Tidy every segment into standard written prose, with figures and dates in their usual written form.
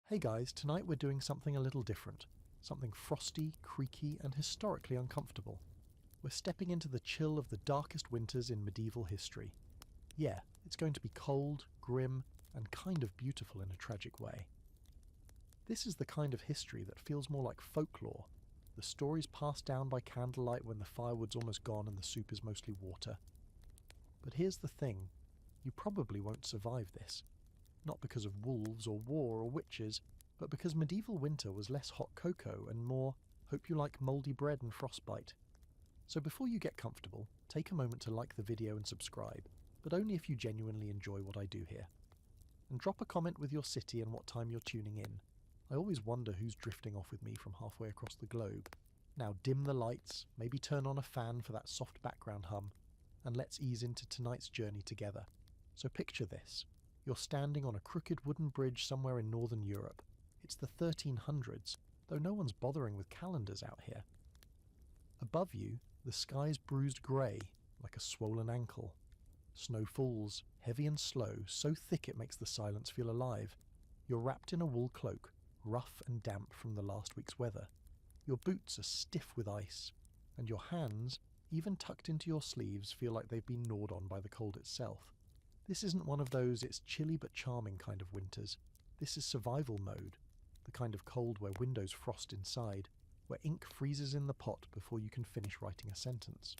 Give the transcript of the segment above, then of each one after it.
Hey guys, tonight we're doing something a little different. Something frosty, creaky, and historically uncomfortable. We're stepping into the chill of the darkest winters in medieval history. Yeah, it's going to be cold, grim, and kind of beautiful in a tragic way. This is the kind of history that feels more like folklore, the stories passed down by candlelight when the firewood's almost gone and the soup is mostly water. But here's the thing, you probably won't survive this. Not because of wolves or war or witches, but because medieval winter was less hot cocoa and more, hope you like mouldy bread and frostbite. So before you get comfortable, take a moment to like the video and subscribe, but only if you genuinely enjoy what I do here. And drop a comment with your city and what time you're tuning in. I always wonder who's drifting off with me from halfway across the globe. Now dim the lights, maybe turn on a fan for that soft background hum, and let's ease into tonight's journey together. So picture this. You're standing on a crooked wooden bridge somewhere in northern Europe. It's the 1300s, though no one's bothering with calendars out here. Above you, the sky's bruised grey, like a swollen ankle. Snow falls, heavy and slow, so thick it makes the silence feel alive. You're wrapped in a wool cloak, rough and damp from the last week's weather. Your boots are stiff with ice, and your hands, even tucked into your sleeves, feel like they've been gnawed on by the cold itself. This isn't one of those it's chilly but charming kind of winters. This is survival mode, the kind of cold where windows frost inside, where ink freezes in the pot before you can finish writing a sentence.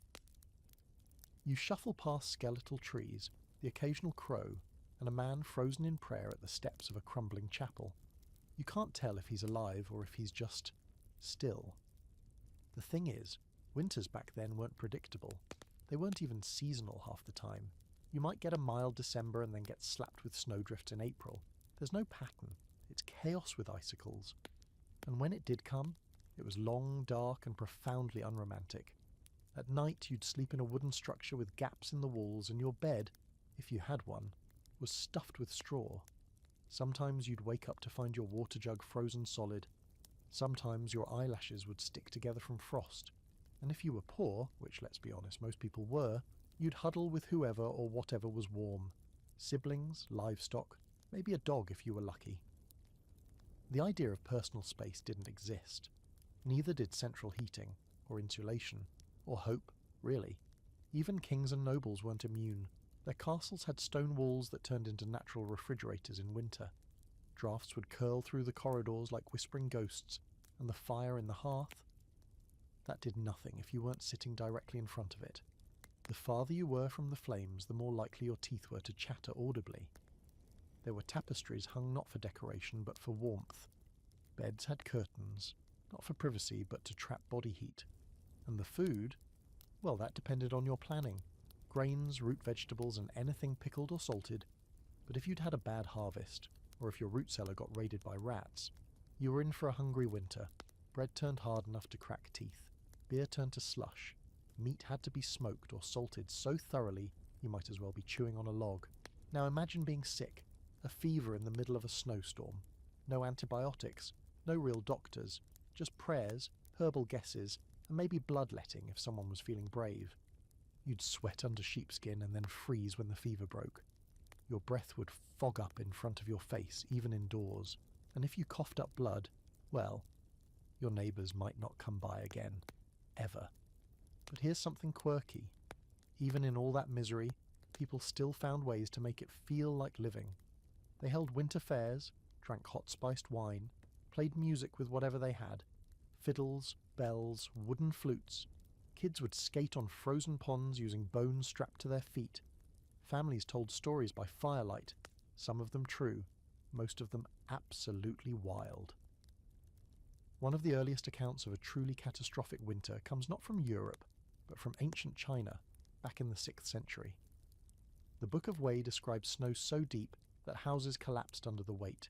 You shuffle past skeletal trees, the occasional crow, and a man frozen in prayer at the steps of a crumbling chapel. You can't tell if he's alive or if he's just still. The thing is, winters back then weren't predictable. They weren't even seasonal half the time. You might get a mild December and then get slapped with snowdrifts in April. There's no pattern. It's chaos with icicles. And when it did come, it was long, dark, and profoundly unromantic. At night, you'd sleep in a wooden structure with gaps in the walls, and your bed, if you had one, was stuffed with straw. Sometimes you'd wake up to find your water jug frozen solid. Sometimes your eyelashes would stick together from frost. And if you were poor, which let's be honest, most people were, you'd huddle with whoever or whatever was warm. Siblings, livestock, maybe a dog if you were lucky. The idea of personal space didn't exist. Neither did central heating, or insulation, or hope, really. Even kings and nobles weren't immune. Their castles had stone walls that turned into natural refrigerators in winter. Drafts would curl through the corridors like whispering ghosts, and the fire in the hearth? That did nothing if you weren't sitting directly in front of it. The farther you were from the flames, the more likely your teeth were to chatter audibly. There were tapestries hung not for decoration, but for warmth. Beds had curtains, not for privacy, but to trap body heat. And the food? Well, that depended on your planning. Grains, root vegetables, and anything pickled or salted. But if you'd had a bad harvest, or if your root cellar got raided by rats, you were in for a hungry winter. Bread turned hard enough to crack teeth. Beer turned to slush. Meat had to be smoked or salted so thoroughly you might as well be chewing on a log. Now imagine being sick, a fever in the middle of a snowstorm. No antibiotics, no real doctors, just prayers, herbal guesses, and maybe bloodletting if someone was feeling brave. You'd sweat under sheepskin and then freeze when the fever broke. Your breath would fog up in front of your face, even indoors, and if you coughed up blood, well, your neighbours might not come by again. Ever. But here's something quirky. Even in all that misery, people still found ways to make it feel like living. They held winter fairs, drank hot spiced wine, played music with whatever they had. Fiddles, bells, wooden flutes. Kids would skate on frozen ponds using bones strapped to their feet. Families told stories by firelight, some of them true, most of them absolutely wild. One of the earliest accounts of a truly catastrophic winter comes not from Europe, but from ancient China, back in the 6th century. The Book of Wei describes snow so deep that houses collapsed under the weight.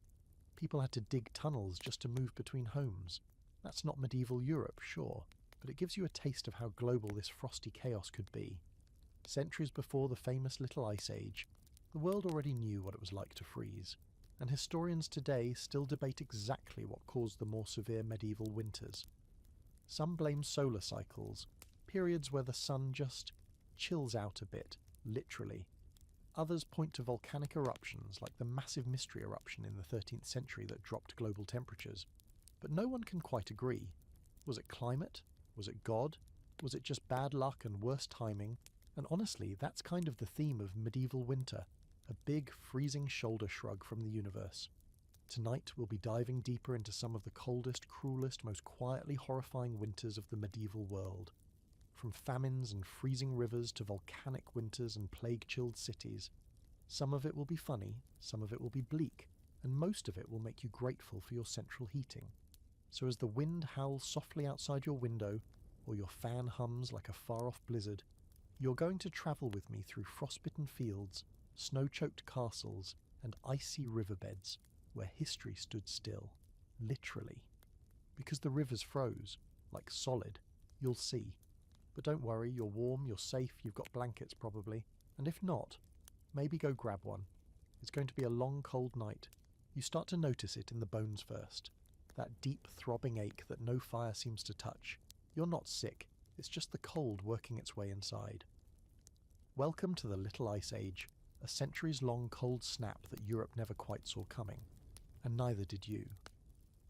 People had to dig tunnels just to move between homes. That's not medieval Europe, sure, but it gives you a taste of how global this frosty chaos could be. Centuries before the famous Little Ice Age, the world already knew what it was like to freeze, and historians today still debate exactly what caused the more severe medieval winters. Some blame solar cycles, periods where the sun just chills out a bit, literally. Others point to volcanic eruptions like the massive mystery eruption in the 13th century that dropped global temperatures. But no one can quite agree. Was it climate? Was it God? Was it just bad luck and worse timing? And honestly, that's kind of the theme of medieval winter, a big, freezing shoulder shrug from the universe. Tonight we'll be diving deeper into some of the coldest, cruelest, most quietly horrifying winters of the medieval world. From famines and freezing rivers to volcanic winters and plague-chilled cities. Some of it will be funny, some of it will be bleak, and most of it will make you grateful for your central heating. So as the wind howls softly outside your window, or your fan hums like a far-off blizzard, you're going to travel with me through frostbitten fields, snow-choked castles, and icy riverbeds where history stood still, literally. Because the rivers froze, like solid, you'll see. But don't worry, you're warm, you're safe, you've got blankets probably, and if not, maybe go grab one. It's going to be a long, cold night. You start to notice it in the bones first. That deep, throbbing ache that no fire seems to touch. You're not sick, it's just the cold working its way inside. Welcome to the Little Ice Age, a centuries-long cold snap that Europe never quite saw coming. And neither did you.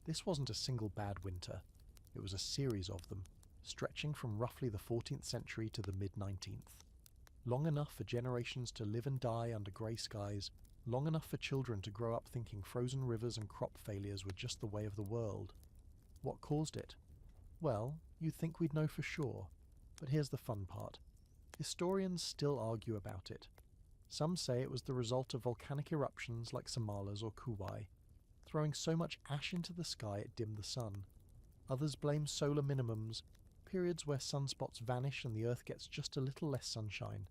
This wasn't a single bad winter. It was a series of them, stretching from roughly the 14th century to the mid-19th. Long enough for generations to live and die under grey skies, long enough for children to grow up thinking frozen rivers and crop failures were just the way of the world. What caused it? Well, you'd think we'd know for sure, but here's the fun part. Historians still argue about it. Some say it was the result of volcanic eruptions like Somala's or Kuwai, throwing so much ash into the sky it dimmed the sun. Others blame solar minimums, periods where sunspots vanish and the Earth gets just a little less sunshine.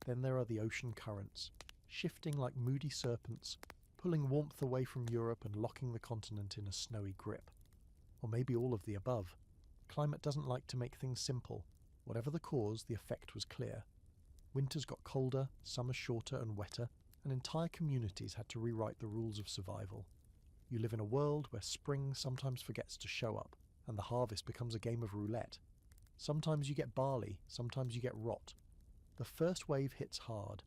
Then there are the ocean currents, shifting like moody serpents, pulling warmth away from Europe and locking the continent in a snowy grip. Or maybe all of the above. Climate doesn't like to make things simple. Whatever the cause, the effect was clear. Winters got colder, summers shorter and wetter, and entire communities had to rewrite the rules of survival. You live in a world where spring sometimes forgets to show up, and the harvest becomes a game of roulette. Sometimes you get barley, sometimes you get rot. The first wave hits hard.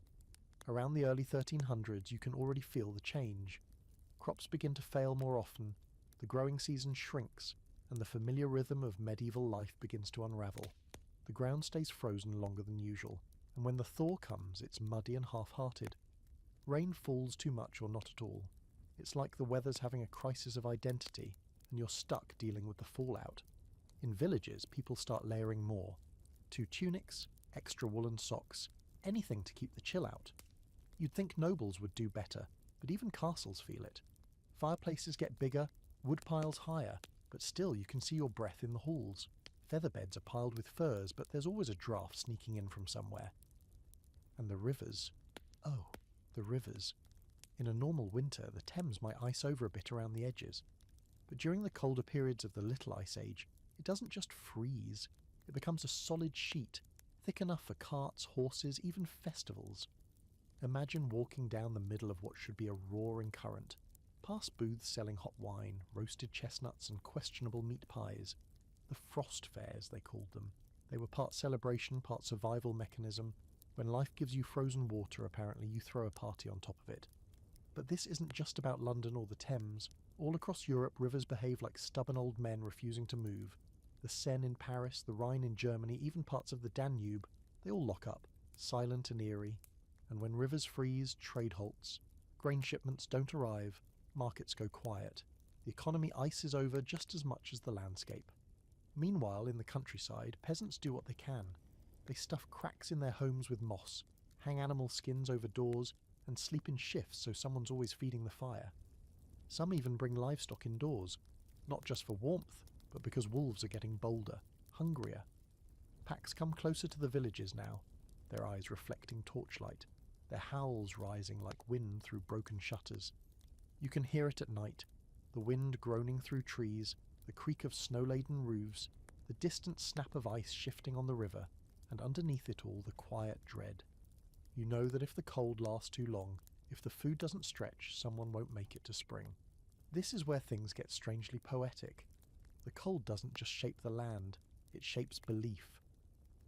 Around the early 1300s you can already feel the change. Crops begin to fail more often, the growing season shrinks, and the familiar rhythm of medieval life begins to unravel. The ground stays frozen longer than usual, and when the thaw comes it's muddy and half-hearted. Rain falls too much or not at all. It's like the weather's having a crisis of identity, and you're stuck dealing with the fallout. In villages, people start layering more. 2 tunics, extra woolen socks, anything to keep the chill out. You'd think nobles would do better, but even castles feel it. Fireplaces get bigger, wood piles higher, but still you can see your breath in the halls. Feather beds are piled with furs, but there's always a draught sneaking in from somewhere. And the rivers. Oh, the rivers. In a normal winter, the Thames might ice over a bit around the edges. But during the colder periods of the Little Ice Age, it doesn't just freeze. It becomes a solid sheet, thick enough for carts, horses, even festivals. Imagine walking down the middle of what should be a roaring current, past booths selling hot wine, roasted chestnuts and questionable meat pies. The frost fairs, they called them. They were part celebration, part survival mechanism. When life gives you frozen water, apparently, you throw a party on top of it. But this isn't just about London or the Thames. All across Europe, rivers behave like stubborn old men refusing to move. The Seine in Paris, the Rhine in Germany, even parts of the Danube, they all lock up, silent and eerie. And when rivers freeze, trade halts. Grain shipments don't arrive, markets go quiet. The economy ices over just as much as the landscape. Meanwhile, in the countryside, peasants do what they can. They stuff cracks in their homes with moss, hang animal skins over doors, and sleep in shifts so someone's always feeding the fire. Some even bring livestock indoors, not just for warmth, but because wolves are getting bolder, hungrier. Packs come closer to the villages now, their eyes reflecting torchlight, their howls rising like wind through broken shutters. You can hear it at night, the wind groaning through trees, the creak of snow-laden roofs, the distant snap of ice shifting on the river, and underneath it all the quiet dread. You know that if the cold lasts too long, if the food doesn't stretch, someone won't make it to spring. This is where things get strangely poetic. The cold doesn't just shape the land, it shapes belief.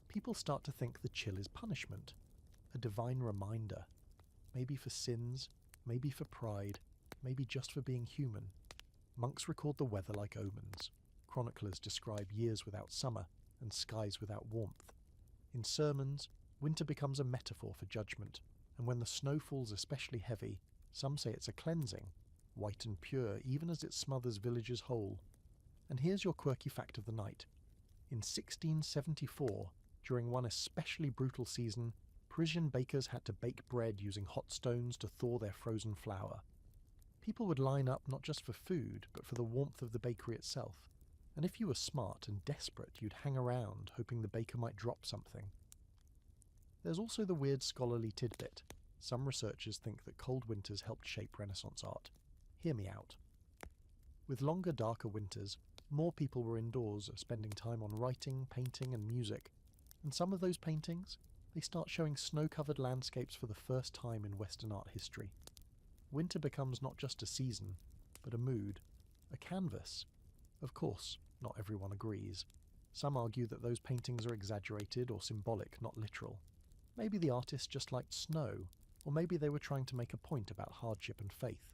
People start to think the chill is punishment, a divine reminder. maybe for sins, maybe for pride, maybe just for being human. Monks record the weather like omens. Chroniclers describe years without summer and skies without warmth. In sermons, winter becomes a metaphor for judgment, and when the snow falls especially heavy, some say it's a cleansing, white and pure even as it smothers villages whole. And here's your quirky fact of the night. In 1674, during one especially brutal season, Parisian bakers had to bake bread using hot stones to thaw their frozen flour. People would line up not just for food, but for the warmth of the bakery itself. And if you were smart and desperate, you'd hang around, hoping the baker might drop something. There's also the weird scholarly tidbit. Some researchers think that cold winters helped shape Renaissance art. Hear me out. With longer, darker winters, more people were indoors, spending time on writing, painting, and music. And some of those paintings, they start showing snow-covered landscapes for the first time in Western art history. Winter becomes not just a season, but a mood, a canvas. Of course, not everyone agrees. Some argue that those paintings are exaggerated or symbolic, not literal. Maybe the artist just liked snow, or maybe they were trying to make a point about hardship and faith.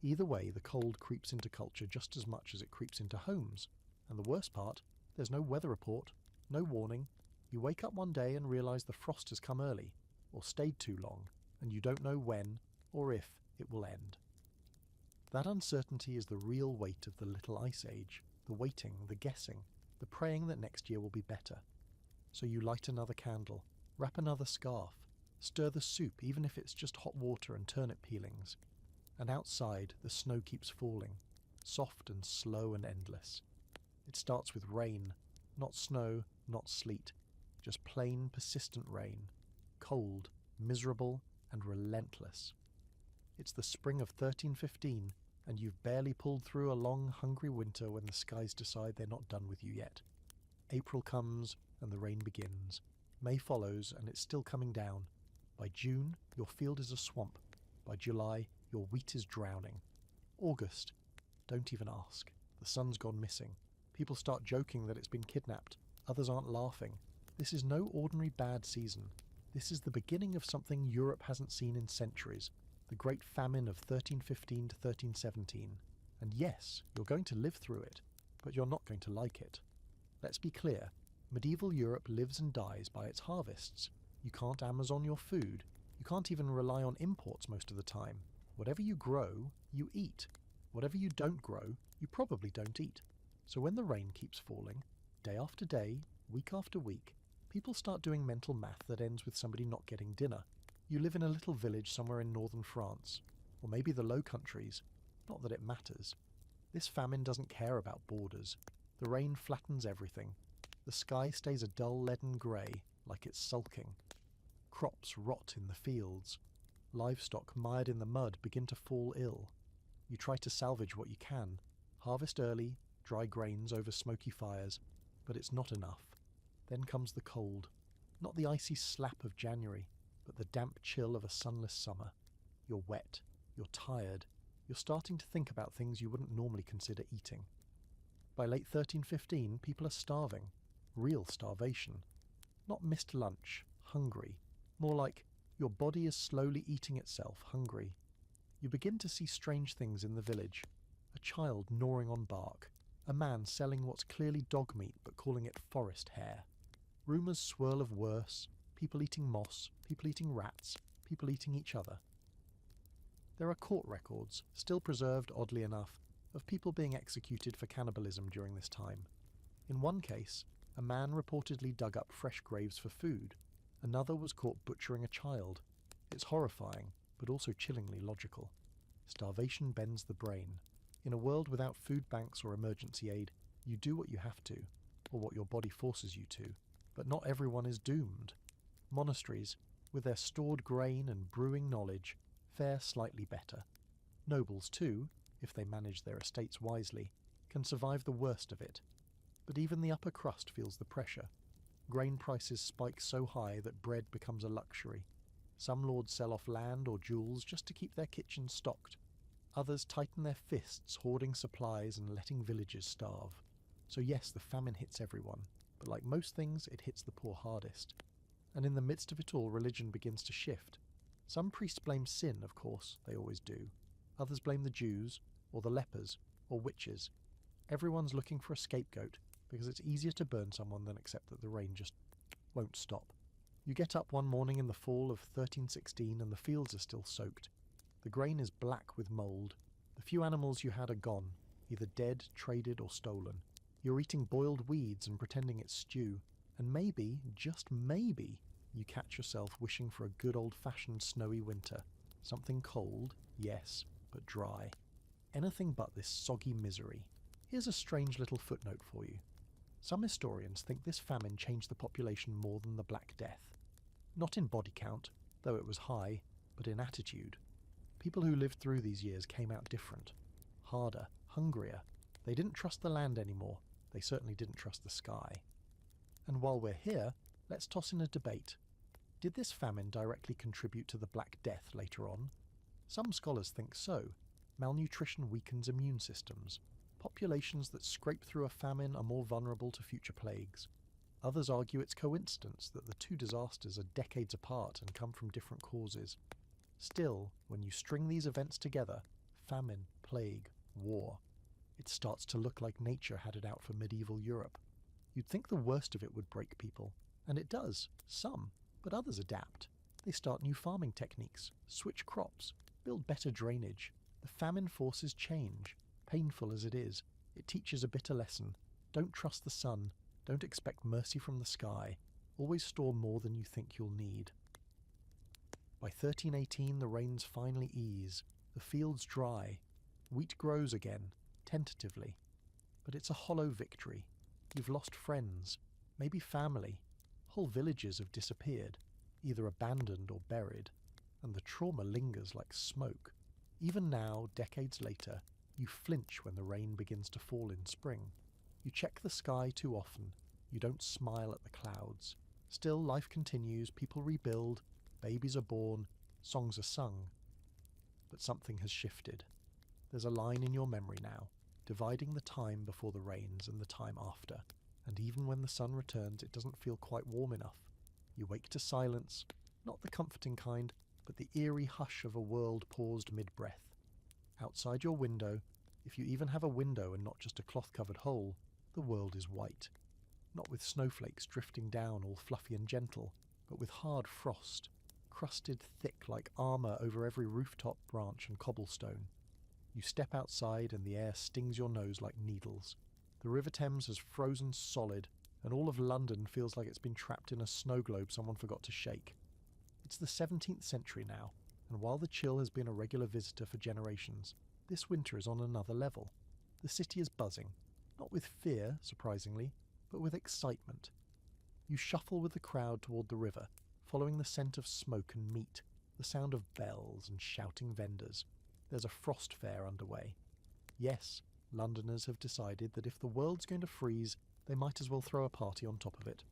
Either way, the cold creeps into culture just as much as it creeps into homes. And the worst part, there's no weather report, no warning. You wake up one day and realise the frost has come early, or stayed too long, and you don't know when, or if, it will end. That uncertainty is the real weight of the Little Ice Age, the waiting, the guessing, the praying that next year will be better. So you light another candle, wrap another scarf, stir the soup even if it's just hot water and turnip peelings. And outside, the snow keeps falling, soft and slow and endless. It starts with rain, not snow, not sleet, just plain, persistent rain, cold, miserable, and relentless. It's the spring of 1315, and you've barely pulled through a long, hungry winter when the skies decide they're not done with you yet. April comes, and the rain begins. May follows, and it's still coming down. By June, your field is a swamp. By July, your wheat is drowning. August, don't even ask. The sun's gone missing. People start joking that it's been kidnapped. Others aren't laughing. This is no ordinary bad season. This is the beginning of something Europe hasn't seen in centuries. The Great Famine of 1315 to 1317. And yes, you're going to live through it, but you're not going to like it. Let's be clear. Medieval Europe lives and dies by its harvests. You can't Amazon your food. You can't even rely on imports most of the time. Whatever you grow, you eat. Whatever you don't grow, you probably don't eat. So when the rain keeps falling, day after day, week after week, people start doing mental math that ends with somebody not getting dinner. You live in a little village somewhere in northern France, or maybe the Low Countries. Not that it matters. This famine doesn't care about borders. The rain flattens everything. The sky stays a dull leaden grey, like it's sulking. Crops rot in the fields. Livestock mired in the mud begin to fall ill. You try to salvage what you can, harvest early, dry grains over smoky fires, but it's not enough. Then comes the cold. Not the icy slap of January, but the damp chill of a sunless summer. You're wet, you're tired, you're starting to think about things you wouldn't normally consider eating. By late 1315, people are starving. Real starvation. Not missed lunch, hungry. More like, your body is slowly eating itself, hungry. You begin to see strange things in the village. A child gnawing on bark. A man selling what's clearly dog meat but calling it forest hare. Rumours swirl of worse. People eating moss. People eating rats. People eating each other. There are court records, still preserved oddly enough, of people being executed for cannibalism during this time. In one case, a man reportedly dug up fresh graves for food. Another was caught butchering a child. It's horrifying, but also chillingly logical. Starvation bends the brain. In a world without food banks or emergency aid, you do what you have to, or what your body forces you to. But not everyone is doomed. Monasteries, with their stored grain and brewing knowledge, fare slightly better. Nobles too, if they manage their estates wisely, can survive the worst of it. But even the upper crust feels the pressure. Grain prices spike so high that bread becomes a luxury. Some lords sell off land or jewels just to keep their kitchens stocked. Others tighten their fists, hoarding supplies and letting villagers starve. So yes, the famine hits everyone, but like most things, it hits the poor hardest. And in the midst of it all, religion begins to shift. Some priests blame sin, of course, they always do. Others blame the Jews, or the lepers, or witches. Everyone's looking for a scapegoat, because it's easier to burn someone than accept that the rain just won't stop. You get up one morning in the fall of 1316 and the fields are still soaked. The grain is black with mould. The few animals you had are gone, either dead, traded, or stolen. You're eating boiled weeds and pretending it's stew, and maybe, just maybe, you catch yourself wishing for a good old-fashioned snowy winter. Something cold, yes, but dry. Anything but this soggy misery. Here's a strange little footnote for you. Some historians think this famine changed the population more than the Black Death. Not in body count, though it was high, but in attitude. People who lived through these years came out different. Harder, hungrier. They didn't trust the land anymore. They certainly didn't trust the sky. And while we're here, let's toss in a debate. Did this famine directly contribute to the Black Death later on? Some scholars think so. Malnutrition weakens immune systems. Populations that scrape through a famine are more vulnerable to future plagues. Others argue it's coincidence that the two disasters are decades apart and come from different causes. Still, when you string these events together, famine, plague, war, it starts to look like nature had it out for medieval Europe. You'd think the worst of it would break people, and it does, some, but others adapt. They start new farming techniques, switch crops, build better drainage. The famine forces change. Painful as it is, it teaches a bitter lesson. Don't trust the sun. Don't expect mercy from the sky. Always store more than you think you'll need. By 1318 the rains finally ease. The fields dry. Wheat grows again, tentatively. But it's a hollow victory. You've lost friends, maybe family. Whole villages have disappeared, either abandoned or buried. And the trauma lingers like smoke. Even now, decades later, you flinch when the rain begins to fall in spring. You check the sky too often. You don't smile at the clouds. Still, life continues, people rebuild, babies are born, songs are sung. But something has shifted. There's a line in your memory now, dividing the time before the rains and the time after. And even when the sun returns, it doesn't feel quite warm enough. You wake to silence, not the comforting kind, but the eerie hush of a world paused mid-breath. Outside your window, if you even have a window and not just a cloth-covered hole, the world is white. Not with snowflakes drifting down all fluffy and gentle, but with hard frost, crusted thick like armour over every rooftop, branch and cobblestone. You step outside and the air stings your nose like needles. The River Thames has frozen solid, and all of London feels like it's been trapped in a snow globe someone forgot to shake. It's the 17th century now, and while the chill has been a regular visitor for generations, this winter is on another level. The city is buzzing, not with fear, surprisingly, but with excitement. You shuffle with the crowd toward the river, following the scent of smoke and meat, the sound of bells and shouting vendors. There's a frost fair underway. Yes, Londoners have decided that if the world's going to freeze, they might as well throw a party on top of it.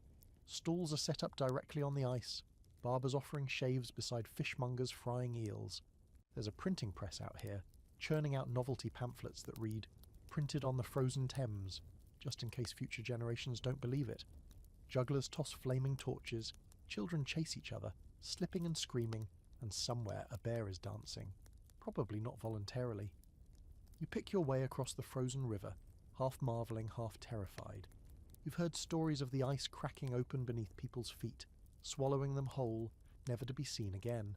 Stalls are set up directly on the ice, barbers offering shaves beside fishmongers frying eels. There's a printing press out here, churning out novelty pamphlets that read, "Printed on the frozen Thames," just in case future generations don't believe it. Jugglers toss flaming torches, children chase each other, slipping and screaming, and somewhere a bear is dancing. Probably not voluntarily. You pick your way across the frozen river, half marvelling, half terrified. You've heard stories of the ice cracking open beneath people's feet, swallowing them whole, never to be seen again.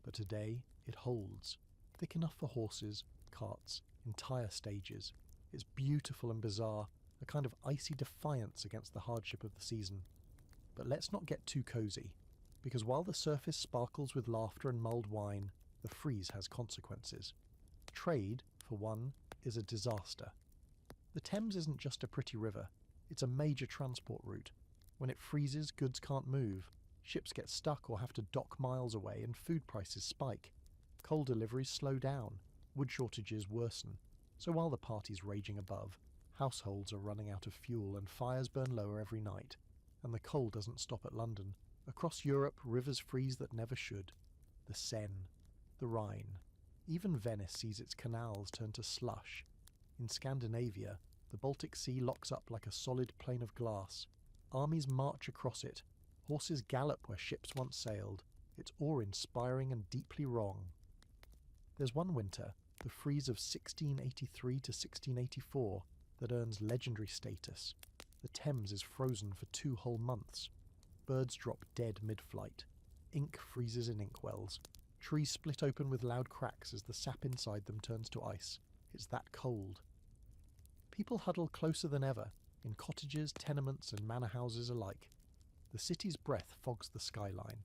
But today it holds, thick enough for horses, carts, entire stages. It's beautiful and bizarre, a kind of icy defiance against the hardship of the season. But let's not get too cosy, because while the surface sparkles with laughter and mulled wine, the freeze has consequences. Trade, for one, is a disaster. The Thames isn't just a pretty river, it's a major transport route. When it freezes, goods can't move. Ships get stuck or have to dock miles away, and food prices spike. Coal deliveries slow down, wood shortages worsen. So while the party's raging above, households are running out of fuel and fires burn lower every night. And the coal doesn't stop at London. Across Europe, rivers freeze that never should. The Seine, the Rhine. Even Venice sees its canals turn to slush. In Scandinavia, the Baltic Sea locks up like a solid plain of glass. Armies march across it. Horses gallop where ships once sailed. It's awe-inspiring and deeply wrong. There's one winter, the freeze of 1683 to 1684, that earns legendary status. The Thames is frozen for 2 whole months. Birds drop dead mid-flight. Ink freezes in inkwells. Trees split open with loud cracks as the sap inside them turns to ice. It's that cold. People huddle closer than ever, in cottages, tenements and manor houses alike. The city's breath fogs the skyline.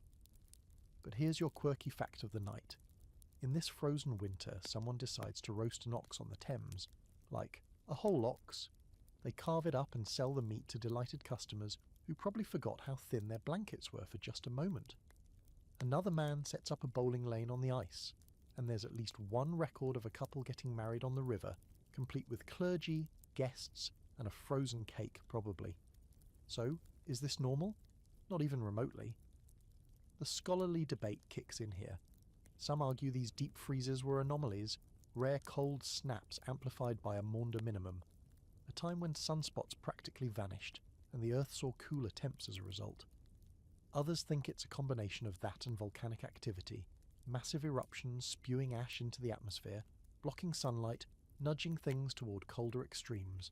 But here's your quirky fact of the night. In this frozen winter, someone decides to roast an ox on the Thames. Like, a whole ox. They carve it up and sell the meat to delighted customers who probably forgot how thin their blankets were for just a moment. Another man sets up a bowling lane on the ice, and there's at least one record of a couple getting married on the river, complete with clergy, guests, and a frozen cake, probably. So, is this normal? Not even remotely. The scholarly debate kicks in here. Some argue these deep freezes were anomalies, rare cold snaps amplified by a Maunder minimum, a time when sunspots practically vanished, and the Earth saw cooler temps as a result. Others think it's a combination of that and volcanic activity, massive eruptions spewing ash into the atmosphere, blocking sunlight, nudging things toward colder extremes.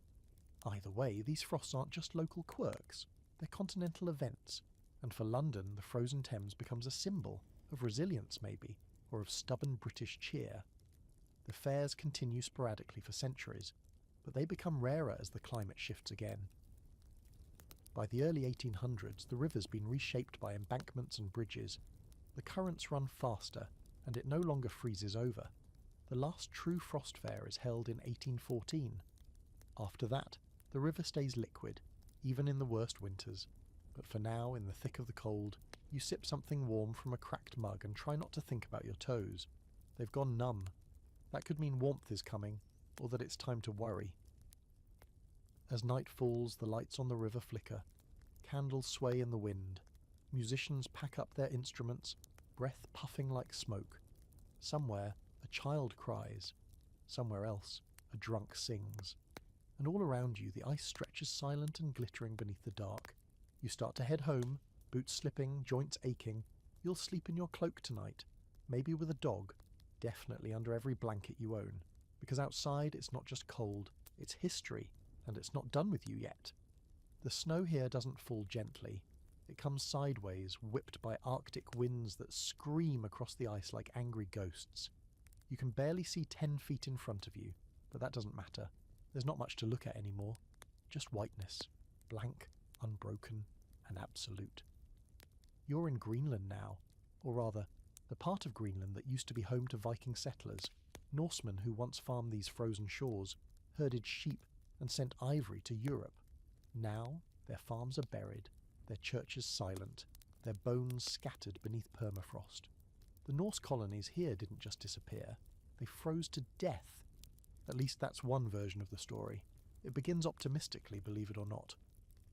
Either way, these frosts aren't just local quirks, they're continental events, and for London the frozen Thames becomes a symbol of resilience maybe, or of stubborn British cheer. The fairs continue sporadically for centuries, but they become rarer as the climate shifts again. By the early 1800s, the river's been reshaped by embankments and bridges. The currents run faster, and it no longer freezes over. The last true frost fair is held in 1814. After that, the river stays liquid, even in the worst winters. But for now, in the thick of the cold, you sip something warm from a cracked mug and try not to think about your toes. They've gone numb. That could mean warmth is coming, or that it's time to worry. As night falls, the lights on the river flicker. Candles sway in the wind. Musicians pack up their instruments, breath puffing like smoke. Somewhere, a child cries. Somewhere else, a drunk sings. And all around you, the ice stretches silent and glittering beneath the dark. You start to head home, boots slipping, joints aching. You'll sleep in your cloak tonight, maybe with a dog, definitely under every blanket you own. Because outside, it's not just cold, it's history. And it's not done with you yet. The snow here doesn't fall gently. It comes sideways, whipped by Arctic winds that scream across the ice like angry ghosts. You can barely see 10 feet in front of you, but that doesn't matter. There's not much to look at anymore. Just whiteness, blank, unbroken, and absolute. You're in Greenland now, or rather, the part of Greenland that used to be home to Viking settlers, Norsemen who once farmed these frozen shores, herded sheep, and sent ivory to Europe. Now their farms are buried, their churches silent, their bones scattered beneath permafrost. The Norse colonies here didn't just disappear, they froze to death. At least that's one version of the story. It begins optimistically, believe it or not.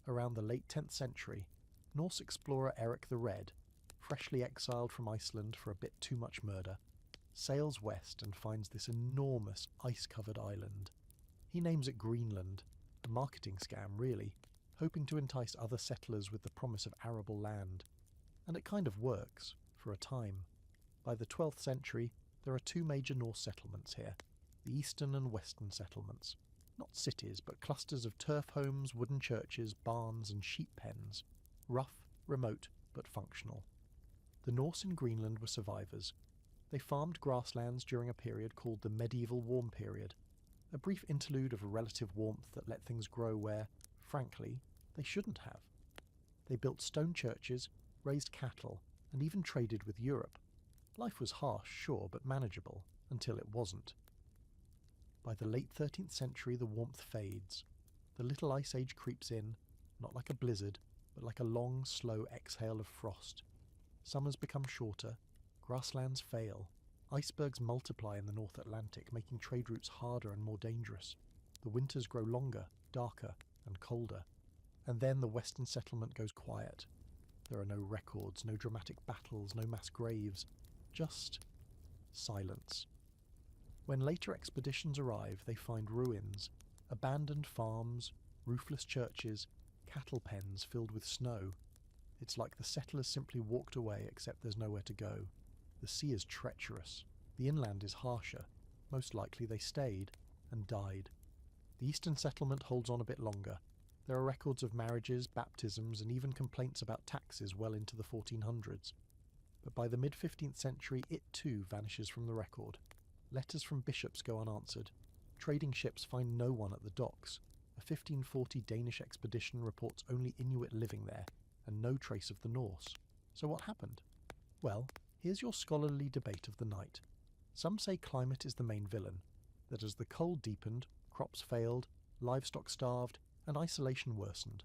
Around the late 10th century, Norse explorer Eric the Red, freshly exiled from Iceland for a bit too much murder, sails west and finds this enormous ice-covered island. He names it Greenland, a marketing scam really, hoping to entice other settlers with the promise of arable land. And it kind of works, for a time. By the 12th century, there are 2 major Norse settlements here, the eastern and western settlements. Not cities, but clusters of turf homes, wooden churches, barns and sheep pens. Rough, remote, but functional. The Norse in Greenland were survivors. They farmed grasslands during a period called the medieval warm period, a brief interlude of relative warmth that let things grow where, frankly, they shouldn't have. They built stone churches, raised cattle, and even traded with Europe. Life was harsh, sure, but manageable, until it wasn't. By the late 13th century, the warmth fades. The Little Ice Age creeps in, not like a blizzard, but like a long, slow exhale of frost. Summers become shorter, grasslands fail, icebergs multiply in the North Atlantic, making trade routes harder and more dangerous. The winters grow longer, darker, and colder. And then the western settlement goes quiet. There are no records, no dramatic battles, no mass graves. Just silence. When later expeditions arrive, they find ruins, abandoned farms, roofless churches, cattle pens filled with snow. It's like the settlers simply walked away, except there's nowhere to go. The sea is treacherous. The inland is harsher. Most likely they stayed and died. The eastern settlement holds on a bit longer. There are records of marriages, baptisms, and even complaints about taxes well into the 1400s. But by the mid-15th century, it too vanishes from the record. Letters from bishops go unanswered. Trading ships find no one at the docks. A 1540 Danish expedition reports only Inuit living there, and no trace of the Norse. So what happened? Well, here's your scholarly debate of the night. Some say climate is the main villain, that as the cold deepened, crops failed, livestock starved, and isolation worsened.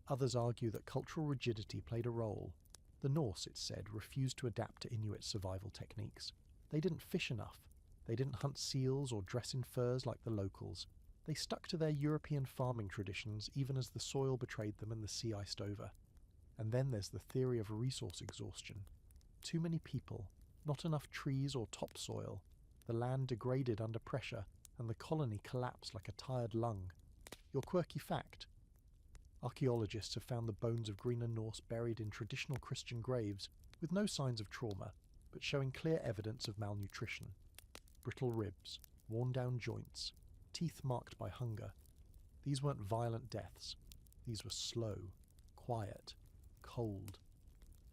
Others argue that cultural rigidity played a role. The Norse, it's said, refused to adapt to Inuit survival techniques. They didn't fish enough. They didn't hunt seals or dress in furs like the locals. They stuck to their European farming traditions even as the soil betrayed them and the sea iced over. And then there's the theory of resource exhaustion. Too many people, not enough trees or topsoil. The land degraded under pressure, and the colony collapsed like a tired lung. Your quirky fact: archaeologists have found the bones of Greenland Norse buried in traditional Christian graves with no signs of trauma, but showing clear evidence of malnutrition. Brittle ribs, worn-down joints, teeth marked by hunger. These weren't violent deaths. These were slow, quiet, cold.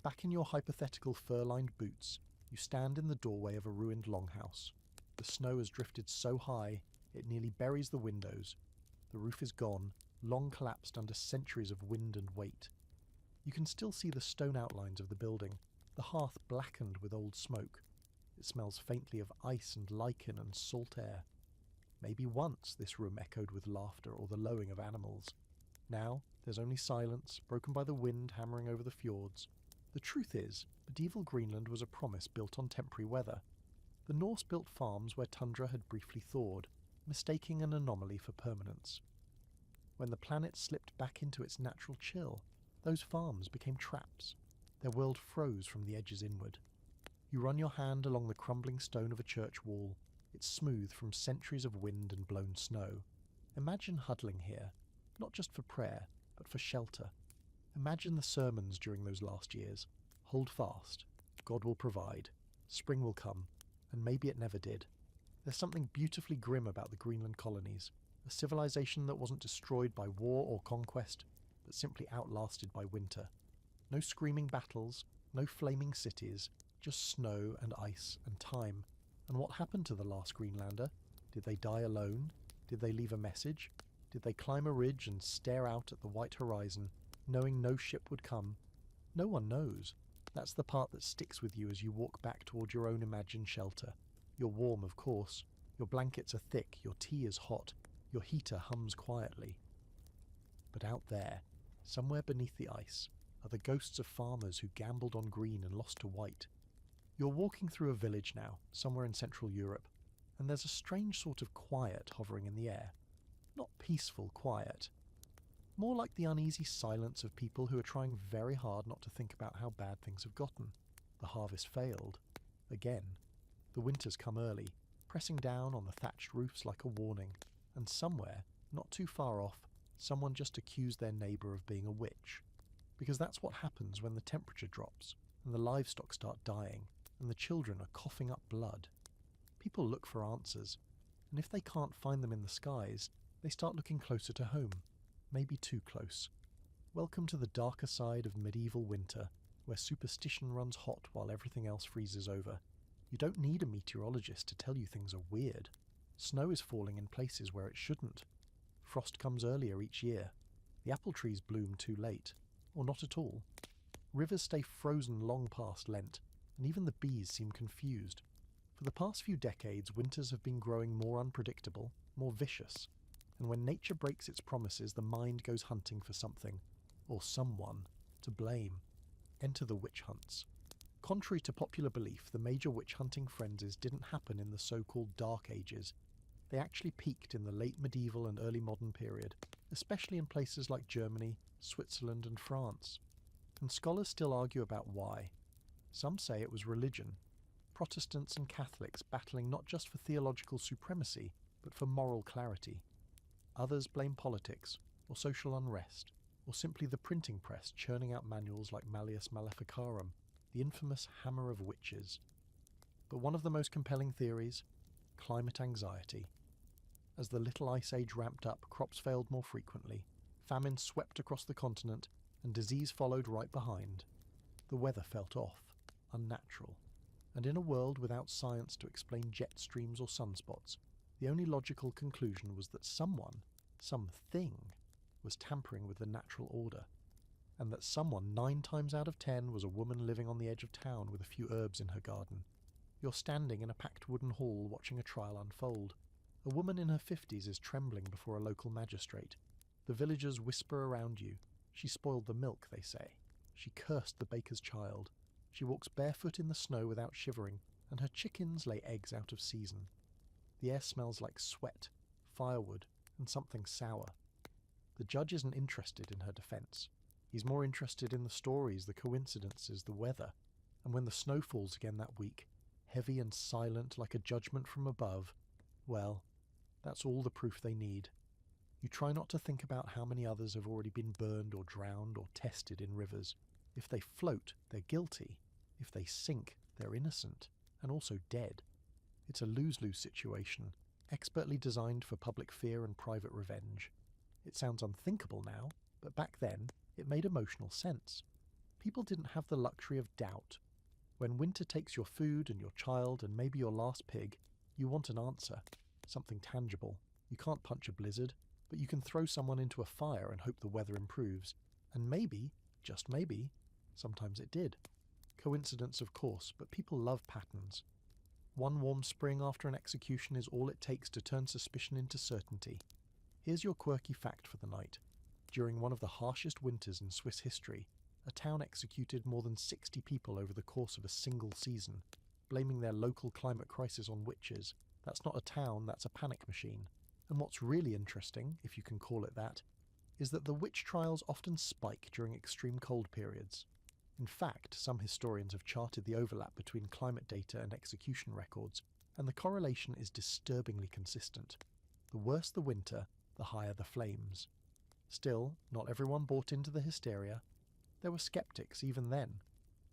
Back in your hypothetical fur-lined boots, you stand in the doorway of a ruined longhouse. The snow has drifted so high it nearly buries the windows. The roof is gone, long collapsed under centuries of wind and weight. You can still see the stone outlines of the building, the hearth blackened with old smoke. It smells faintly of ice and lichen and salt air. Maybe once this room echoed with laughter or the lowing of animals. Now there's only silence, broken by the wind hammering over the fjords. The truth is, medieval Greenland was a promise built on temporary weather. The Norse built farms where tundra had briefly thawed, mistaking an anomaly for permanence. When the planet slipped back into its natural chill, those farms became traps. Their world froze from the edges inward. You run your hand along the crumbling stone of a church wall. It's smooth from centuries of wind and blown snow. Imagine huddling here, not just for prayer, but for shelter. Imagine the sermons during those last years. Hold fast. God will provide. Spring will come. And maybe it never did. There's something beautifully grim about the Greenland colonies. A civilization that wasn't destroyed by war or conquest, but simply outlasted by winter. No screaming battles, no flaming cities, just snow and ice and time. And what happened to the last Greenlander? Did they die alone? Did they leave a message? Did they climb a ridge and stare out at the white horizon, knowing no ship would come? No one knows. That's the part that sticks with you as you walk back toward your own imagined shelter. You're warm, of course. Your blankets are thick, your tea is hot, your heater hums quietly. But out there, somewhere beneath the ice, are the ghosts of farmers who gambled on green and lost to white. You're walking through a village now, somewhere in Central Europe, and there's a strange sort of quiet hovering in the air. Not peaceful quiet. More like the uneasy silence of people who are trying very hard not to think about how bad things have gotten. The harvest failed. Again. The winters come early, pressing down on the thatched roofs like a warning, and somewhere, not too far off, someone just accused their neighbour of being a witch. Because that's what happens when the temperature drops, and the livestock start dying, and the children are coughing up blood. People look for answers, and if they can't find them in the skies, they start looking closer to home. Maybe too close. Welcome to the darker side of medieval winter, where superstition runs hot while everything else freezes over. You don't need a meteorologist to tell you things are weird. Snow is falling in places where it shouldn't. Frost comes earlier each year. The apple trees bloom too late, or not at all. Rivers stay frozen long past Lent, and even the bees seem confused. For the past few decades, winters have been growing more unpredictable, more vicious. And when nature breaks its promises, the mind goes hunting for something, or someone, to blame. Enter the witch hunts. Contrary to popular belief, the major witch hunting frenzies didn't happen in the so-called Dark Ages. They actually peaked in the late medieval and early modern period, especially in places like Germany, Switzerland and France. And scholars still argue about why. Some say it was religion. Protestants and Catholics battling not just for theological supremacy, but for moral clarity. Others blame politics, or social unrest, or simply the printing press churning out manuals like Malleus Maleficarum, the infamous hammer of witches. But one of the most compelling theories? Climate anxiety. As the Little Ice Age ramped up, crops failed more frequently, famine swept across the continent, and disease followed right behind. The weather felt off, unnatural, and in a world without science to explain jet streams or sunspots, the only logical conclusion was that someone, something, was tampering with the natural order, and that someone 9 times out of 10 was a woman living on the edge of town with a few herbs in her garden. You're standing in a packed wooden hall watching a trial unfold. A woman in her 50s is trembling before a local magistrate. The villagers whisper around you. She spoiled the milk, they say. She cursed the baker's child. She walks barefoot in the snow without shivering, and her chickens lay eggs out of season. The air smells like sweat, firewood, and something sour. The judge isn't interested in her defence. He's more interested in the stories, the coincidences, the weather. And when the snow falls again that week, heavy and silent like a judgment from above, well, that's all the proof they need. You try not to think about how many others have already been burned or drowned or tested in rivers. If they float, they're guilty. If they sink, they're innocent, and also dead. It's a lose-lose situation, expertly designed for public fear and private revenge. It sounds unthinkable now, but back then, it made emotional sense. People didn't have the luxury of doubt. When winter takes your food and your child and maybe your last pig, you want an answer, something tangible. You can't punch a blizzard, but you can throw someone into a fire and hope the weather improves. And maybe, just maybe, sometimes it did. Coincidence, of course, but people love patterns. One warm spring after an execution is all it takes to turn suspicion into certainty. Here's your quirky fact for the night. During one of the harshest winters in Swiss history, a town executed more than 60 people over the course of a single season, blaming their local climate crisis on witches. That's not a town, that's a panic machine. And what's really interesting, if you can call it that, is that the witch trials often spike during extreme cold periods. In fact, some historians have charted the overlap between climate data and execution records, and the correlation is disturbingly consistent. The worse the winter, the higher the flames. Still, not everyone bought into the hysteria. There were skeptics even then.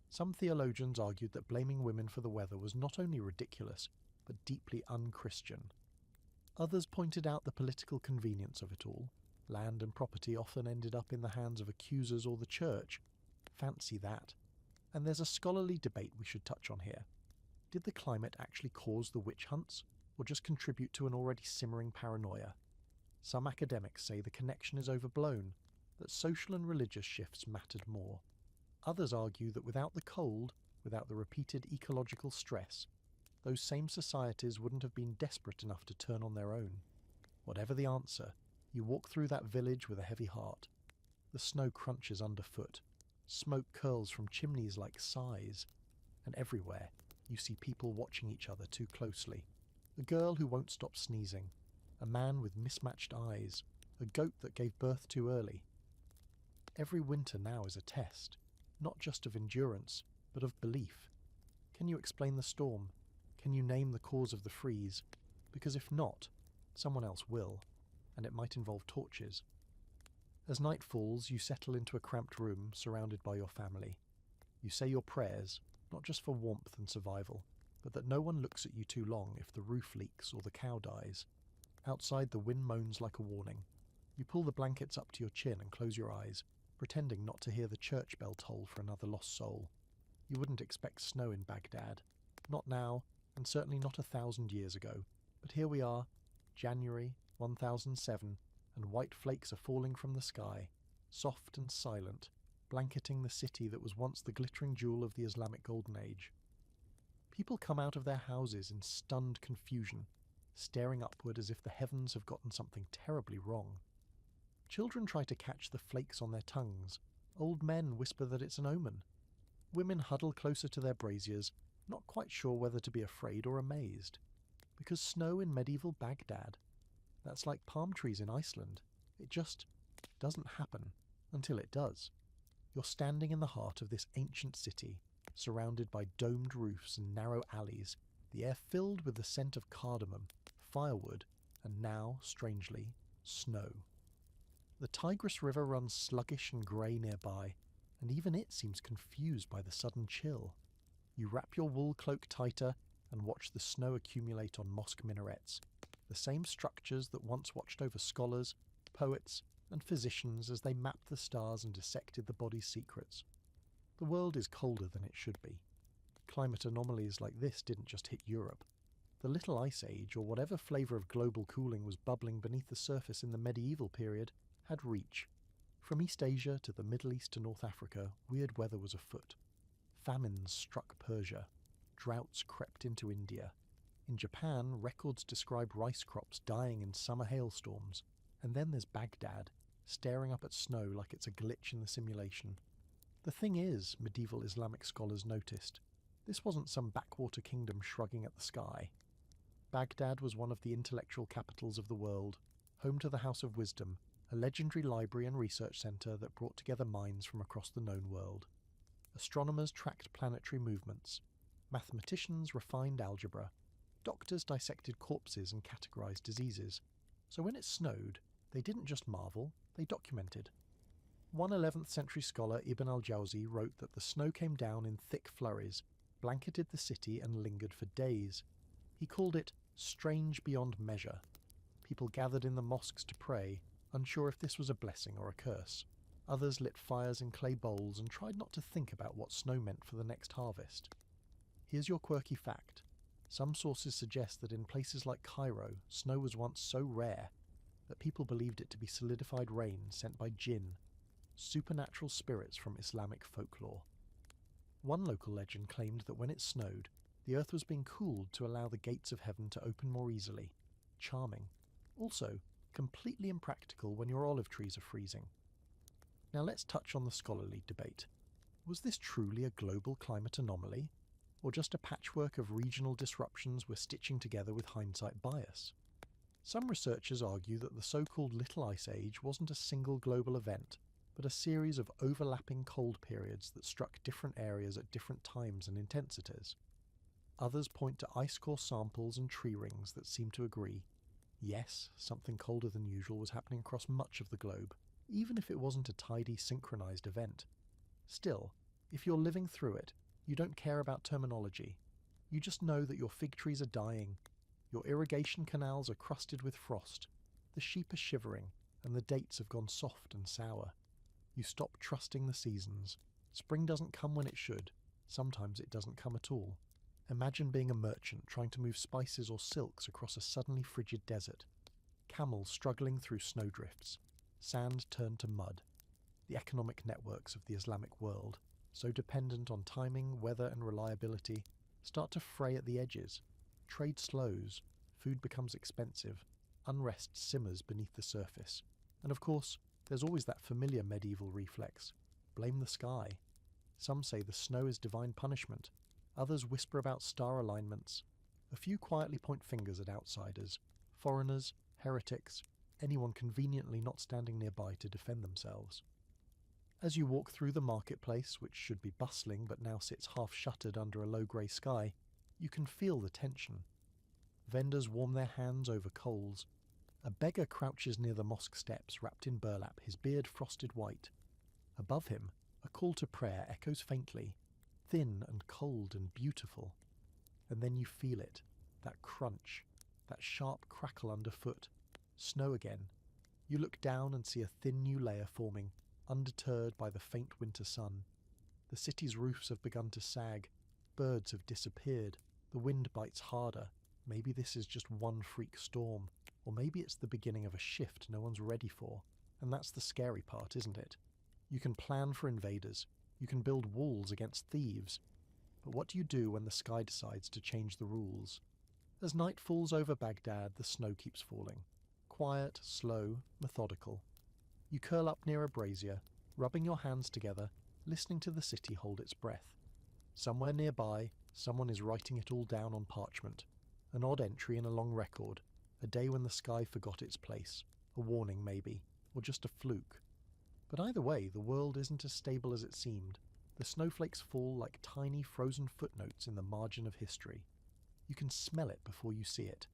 Some theologians argued that blaming women for the weather was not only ridiculous, but deeply unchristian. Others pointed out the political convenience of it all. Land and property often ended up in the hands of accusers or the church. Fancy that. And there's a scholarly debate we should touch on here. Did the climate actually cause the witch hunts, or just contribute to an already simmering paranoia? Some academics say the connection is overblown, that social and religious shifts mattered more. Others argue that without the cold, without the repeated ecological stress, those same societies wouldn't have been desperate enough to turn on their own. Whatever the answer, you walk through that village with a heavy heart. The snow crunches underfoot. Smoke curls from chimneys like sighs. And everywhere, you see people watching each other too closely. A girl who won't stop sneezing. A man with mismatched eyes. A goat that gave birth too early. Every winter now is a test, not just of endurance, but of belief. Can you explain the storm? Can you name the cause of the freeze? Because if not, someone else will, and it might involve torches. As night falls, you settle into a cramped room surrounded by your family. You say your prayers, not just for warmth and survival, but that no one looks at you too long if the roof leaks or the cow dies. Outside, the wind moans like a warning. You pull the blankets up to your chin and close your eyes, pretending not to hear the church bell toll for another lost soul. You wouldn't expect snow in Baghdad. Not now, and certainly not 1,000 years ago. But here we are, January 1007, and white flakes are falling from the sky, soft and silent, blanketing the city that was once the glittering jewel of the Islamic Golden Age. People come out of their houses in stunned confusion, staring upward as if the heavens have gotten something terribly wrong. Children try to catch the flakes on their tongues. Old men whisper that it's an omen. Women huddle closer to their braziers, not quite sure whether to be afraid or amazed. Because snow in medieval Baghdad, that's like palm trees in Iceland. It just doesn't happen until it does. You're standing in the heart of this ancient city, surrounded by domed roofs and narrow alleys, the air filled with the scent of cardamom, firewood, and now, strangely, snow. The Tigris River runs sluggish and grey nearby, and even it seems confused by the sudden chill. You wrap your wool cloak tighter and watch the snow accumulate on mosque minarets, the same structures that once watched over scholars, poets, and physicians as they mapped the stars and dissected the body's secrets. The world is colder than it should be. Climate anomalies like this didn't just hit Europe. The Little Ice Age, or whatever flavour of global cooling was bubbling beneath the surface in the medieval period, had reach. From East Asia to the Middle East to North Africa, weird weather was afoot. Famines struck Persia. Droughts crept into India. In Japan, records describe rice crops dying in summer hailstorms. And then there's Baghdad, staring up at snow like it's a glitch in the simulation. The thing is, medieval Islamic scholars noticed, this wasn't some backwater kingdom shrugging at the sky. Baghdad was one of the intellectual capitals of the world, home to the House of Wisdom, a legendary library and research centre that brought together minds from across the known world. Astronomers tracked planetary movements. Mathematicians refined algebra. Doctors dissected corpses and categorised diseases. So when it snowed, they didn't just marvel, they documented. One 11th century scholar, Ibn al-Jawzi, wrote that the snow came down in thick flurries, blanketed the city and lingered for days. He called it strange beyond measure. People gathered in the mosques to pray, unsure if this was a blessing or a curse. Others lit fires in clay bowls and tried not to think about what snow meant for the next harvest. Here's your quirky fact. Some sources suggest that in places like Cairo, snow was once so rare that people believed it to be solidified rain sent by jinn, supernatural spirits from Islamic folklore. One local legend claimed that when it snowed, the earth was being cooled to allow the gates of heaven to open more easily. Charming. Also, completely impractical when your olive trees are freezing. Now let's touch on the scholarly debate. Was this truly a global climate anomaly, or just a patchwork of regional disruptions we're stitching together with hindsight bias? Some researchers argue that the so-called Little Ice Age wasn't a single global event, but a series of overlapping cold periods that struck different areas at different times and intensities. Others point to ice core samples and tree rings that seem to agree. Yes, something colder than usual was happening across much of the globe, even if it wasn't a tidy, synchronized event. Still, if you're living through it, you don't care about terminology. You just know that your fig trees are dying, your irrigation canals are crusted with frost, the sheep are shivering, and the dates have gone soft and sour. You stop trusting the seasons. Spring doesn't come when it should. Sometimes it doesn't come at all. Imagine being a merchant trying to move spices or silks across a suddenly frigid desert. Camels struggling through snowdrifts. Sand turned to mud. The economic networks of the Islamic world, so dependent on timing, weather and reliability, start to fray at the edges. Trade slows. Food becomes expensive. Unrest simmers beneath the surface. And of course, there's always that familiar medieval reflex. Blame the sky. Some say the snow is divine punishment. Others whisper about star alignments. A few quietly point fingers at outsiders, foreigners, heretics, anyone conveniently not standing nearby to defend themselves. As you walk through the marketplace, which should be bustling but now sits half-shuttered under a low grey sky, you can feel the tension. Vendors warm their hands over coals. A beggar crouches near the mosque steps, wrapped in burlap, his beard frosted white. Above him, a call to prayer echoes faintly, thin and cold and beautiful. And then you feel it, that crunch, that sharp crackle underfoot. Snow again. You look down and see a thin new layer forming, undeterred by the faint winter sun. The city's roofs have begun to sag. Birds have disappeared. The wind bites harder. Maybe this is just one freak storm. Or maybe it's the beginning of a shift no one's ready for. And that's the scary part, isn't it? You can plan for invaders. You can build walls against thieves. But what do you do when the sky decides to change the rules? As night falls over Baghdad, the snow keeps falling. Quiet, slow, methodical. You curl up near a brazier, rubbing your hands together, listening to the city hold its breath. Somewhere nearby, someone is writing it all down on parchment. An odd entry in a long record. A day when the sky forgot its place. A warning, maybe. Or just a fluke. But either way, the world isn't as stable as it seemed. The snowflakes fall like tiny frozen footnotes in the margin of history. You can smell it before you see it.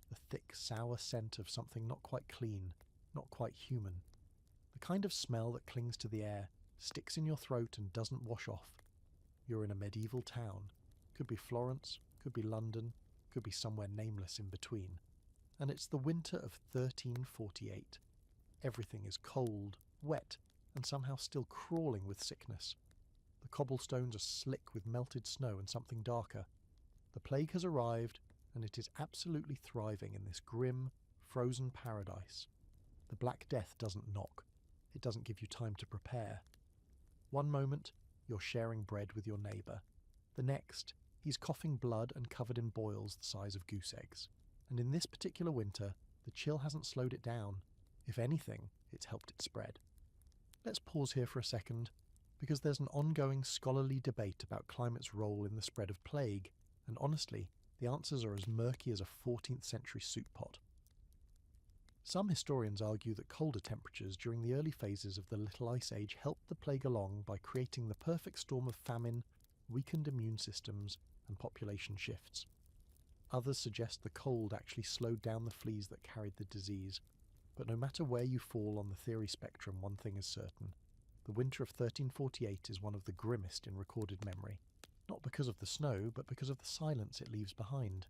The thick, sour scent of something not quite clean, not quite human. The kind of smell that clings to the air, sticks in your throat and doesn't wash off. You're in a medieval town. Could be Florence, could be London, could be somewhere nameless in between. And it's the winter of 1348. Everything is cold, wet, and somehow still crawling with sickness. The cobblestones are slick with melted snow and something darker. The plague has arrived, and it is absolutely thriving in this grim, frozen paradise. The Black Death doesn't knock. It doesn't give you time to prepare. One moment, you're sharing bread with your neighbour. The next, he's coughing blood and covered in boils the size of goose eggs. And in this particular winter, the chill hasn't slowed it down. If anything, it's helped it spread. Let's pause here for a second, because there's an ongoing scholarly debate about climate's role in the spread of plague, and honestly, the answers are as murky as a 14th century soup pot. Some historians argue that colder temperatures during the early phases of the Little Ice Age helped the plague along by creating the perfect storm of famine, weakened immune systems, and population shifts. Others suggest the cold actually slowed down the fleas that carried the disease. But no matter where you fall on the theory spectrum, one thing is certain. The winter of 1348 is one of the grimmest in recorded memory. Not because of the snow, but because of the silence it leaves behind.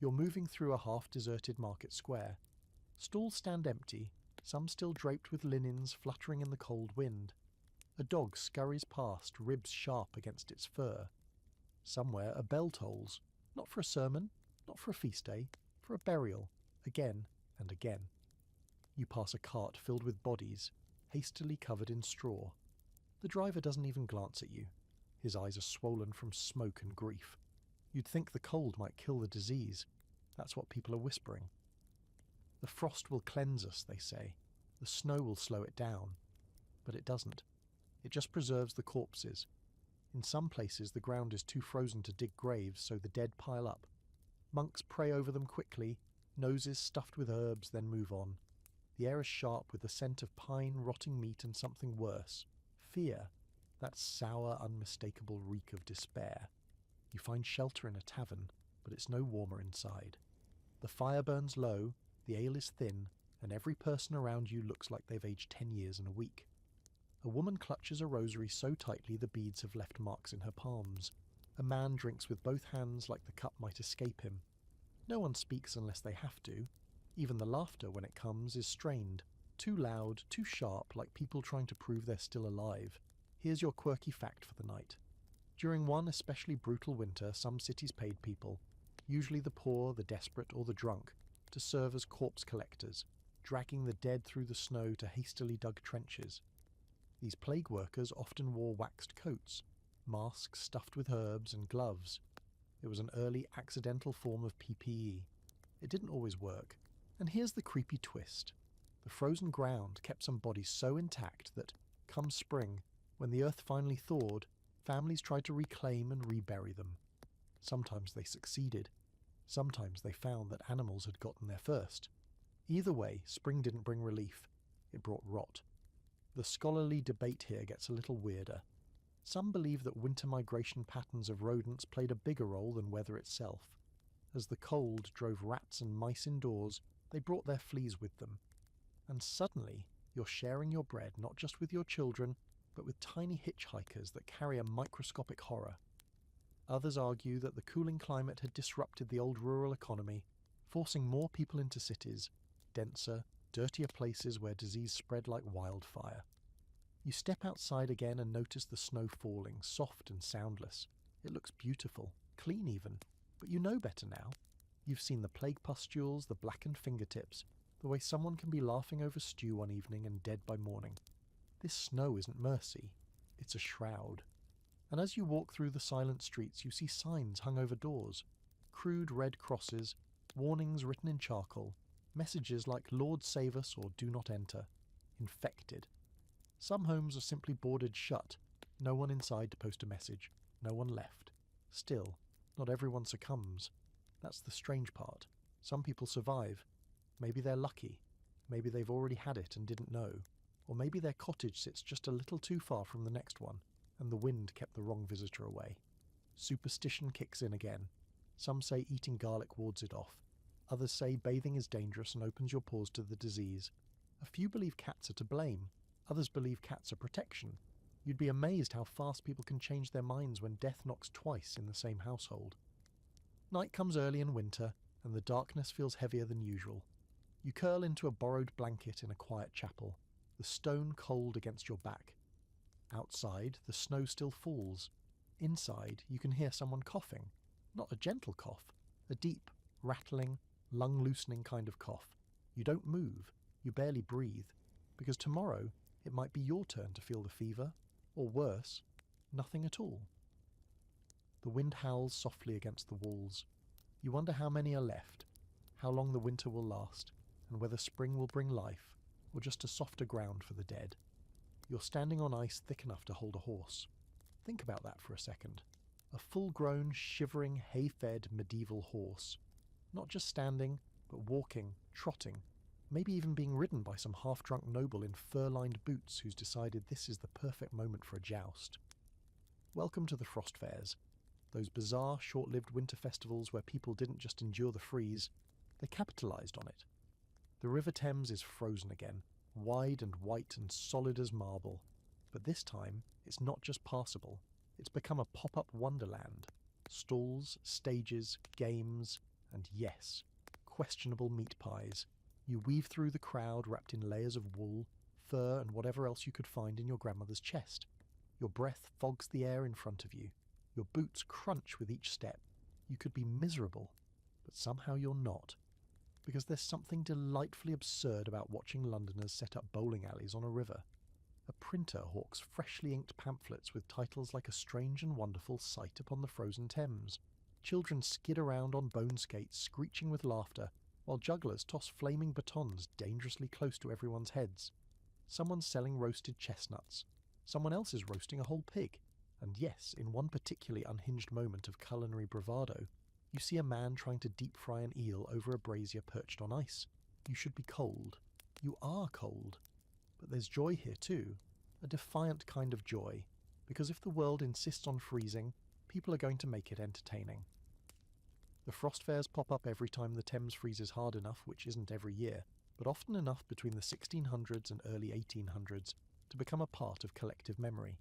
You're moving through a half-deserted market square. Stalls stand empty, some still draped with linens fluttering in the cold wind. A dog scurries past, ribs sharp against its fur. Somewhere a bell tolls, not for a sermon, not for a feast day, for a burial, again and again. You pass a cart filled with bodies, hastily covered in straw. The driver doesn't even glance at you. His eyes are swollen from smoke and grief. You'd think the cold might kill the disease. That's what people are whispering. The frost will cleanse us, they say. The snow will slow it down. But it doesn't. It just preserves the corpses. In some places the ground is too frozen to dig graves, so the dead pile up. Monks pray over them quickly, noses stuffed with herbs, then move on. The air is sharp with the scent of pine, rotting meat, and something worse. Fear. That sour, unmistakable reek of despair. You find shelter in a tavern, but it's no warmer inside. The fire burns low, the ale is thin, and every person around you looks like they've aged 10 years in a week. A woman clutches a rosary so tightly the beads have left marks in her palms. A man drinks with both hands like the cup might escape him. No one speaks unless they have to. Even the laughter, when it comes, is strained. Too loud, too sharp, like people trying to prove they're still alive. Here's your quirky fact for the night. During one especially brutal winter, some cities paid people, usually the poor, the desperate, or the drunk, to serve as corpse collectors, dragging the dead through the snow to hastily dug trenches. These plague workers often wore waxed coats, masks stuffed with herbs, and gloves. It was an early accidental form of PPE. It didn't always work. And here's the creepy twist. The frozen ground kept some bodies so intact that, come spring, when the earth finally thawed, families tried to reclaim and rebury them. Sometimes they succeeded. Sometimes they found that animals had gotten there first. Either way, spring didn't bring relief. It brought rot. The scholarly debate here gets a little weirder. Some believe that winter migration patterns of rodents played a bigger role than weather itself. As the cold drove rats and mice indoors, they brought their fleas with them. And suddenly, you're sharing your bread not just with your children, but with tiny hitchhikers that carry a microscopic horror. Others argue that the cooling climate had disrupted the old rural economy, forcing more people into cities, denser, dirtier places where disease spread like wildfire. You step outside again and notice the snow falling, soft and soundless. It looks beautiful, clean even, but you know better now. You've seen the plague pustules, the blackened fingertips, the way someone can be laughing over stew one evening and dead by morning. This snow isn't mercy, it's a shroud. And as you walk through the silent streets, you see signs hung over doors, crude red crosses, warnings written in charcoal, messages like "Lord save us" or "Do not enter." Infected. Some homes are simply boarded shut, no one inside to post a message, no one left. Still, not everyone succumbs. That's the strange part. Some people survive. Maybe they're lucky. Maybe they've already had it and didn't know. Or maybe their cottage sits just a little too far from the next one, and the wind kept the wrong visitor away. Superstition kicks in again. Some say eating garlic wards it off. Others say bathing is dangerous and opens your pores to the disease. A few believe cats are to blame. Others believe cats are protection. You'd be amazed how fast people can change their minds when death knocks twice in the same household. Night comes early in winter, and the darkness feels heavier than usual. You curl into a borrowed blanket in a quiet chapel, the stone cold against your back. Outside, the snow still falls. Inside, you can hear someone coughing. Not a gentle cough, a deep, rattling, lung-loosening kind of cough. You don't move, you barely breathe, because tomorrow it might be your turn to feel the fever, or worse, nothing at all. The wind howls softly against the walls. You wonder how many are left, how long the winter will last, and whether spring will bring life, or just a softer ground for the dead. You're standing on ice thick enough to hold a horse. Think about that for a second. A full-grown, shivering, hay-fed medieval horse. Not just standing, but walking, trotting, maybe even being ridden by some half-drunk noble in fur-lined boots who's decided this is the perfect moment for a joust. Welcome to the Frost Fairs, those bizarre, short-lived winter festivals where people didn't just endure the freeze, they capitalised on it. The River Thames is frozen again, wide and white and solid as marble. But this time, it's not just passable. It's become a pop-up wonderland. Stalls, stages, games, and yes, questionable meat pies. You weave through the crowd wrapped in layers of wool, fur, and whatever else you could find in your grandmother's chest. Your breath fogs the air in front of you. Your boots crunch with each step. You could be miserable, but somehow you're not. Because there's something delightfully absurd about watching Londoners set up bowling alleys on a river. A printer hawks freshly inked pamphlets with titles like A Strange and Wonderful Sight Upon the Frozen Thames. Children skid around on bone skates, screeching with laughter, while jugglers toss flaming batons dangerously close to everyone's heads. Someone's selling roasted chestnuts. Someone else is roasting a whole pig. And yes, in one particularly unhinged moment of culinary bravado, you see a man trying to deep fry an eel over a brazier perched on ice. You should be cold. You are cold. But there's joy here too, a defiant kind of joy, because if the world insists on freezing, people are going to make it entertaining. The Frost Fairs pop up every time the Thames freezes hard enough, which isn't every year, but often enough between the 1600s and early 1800s to become a part of collective memory.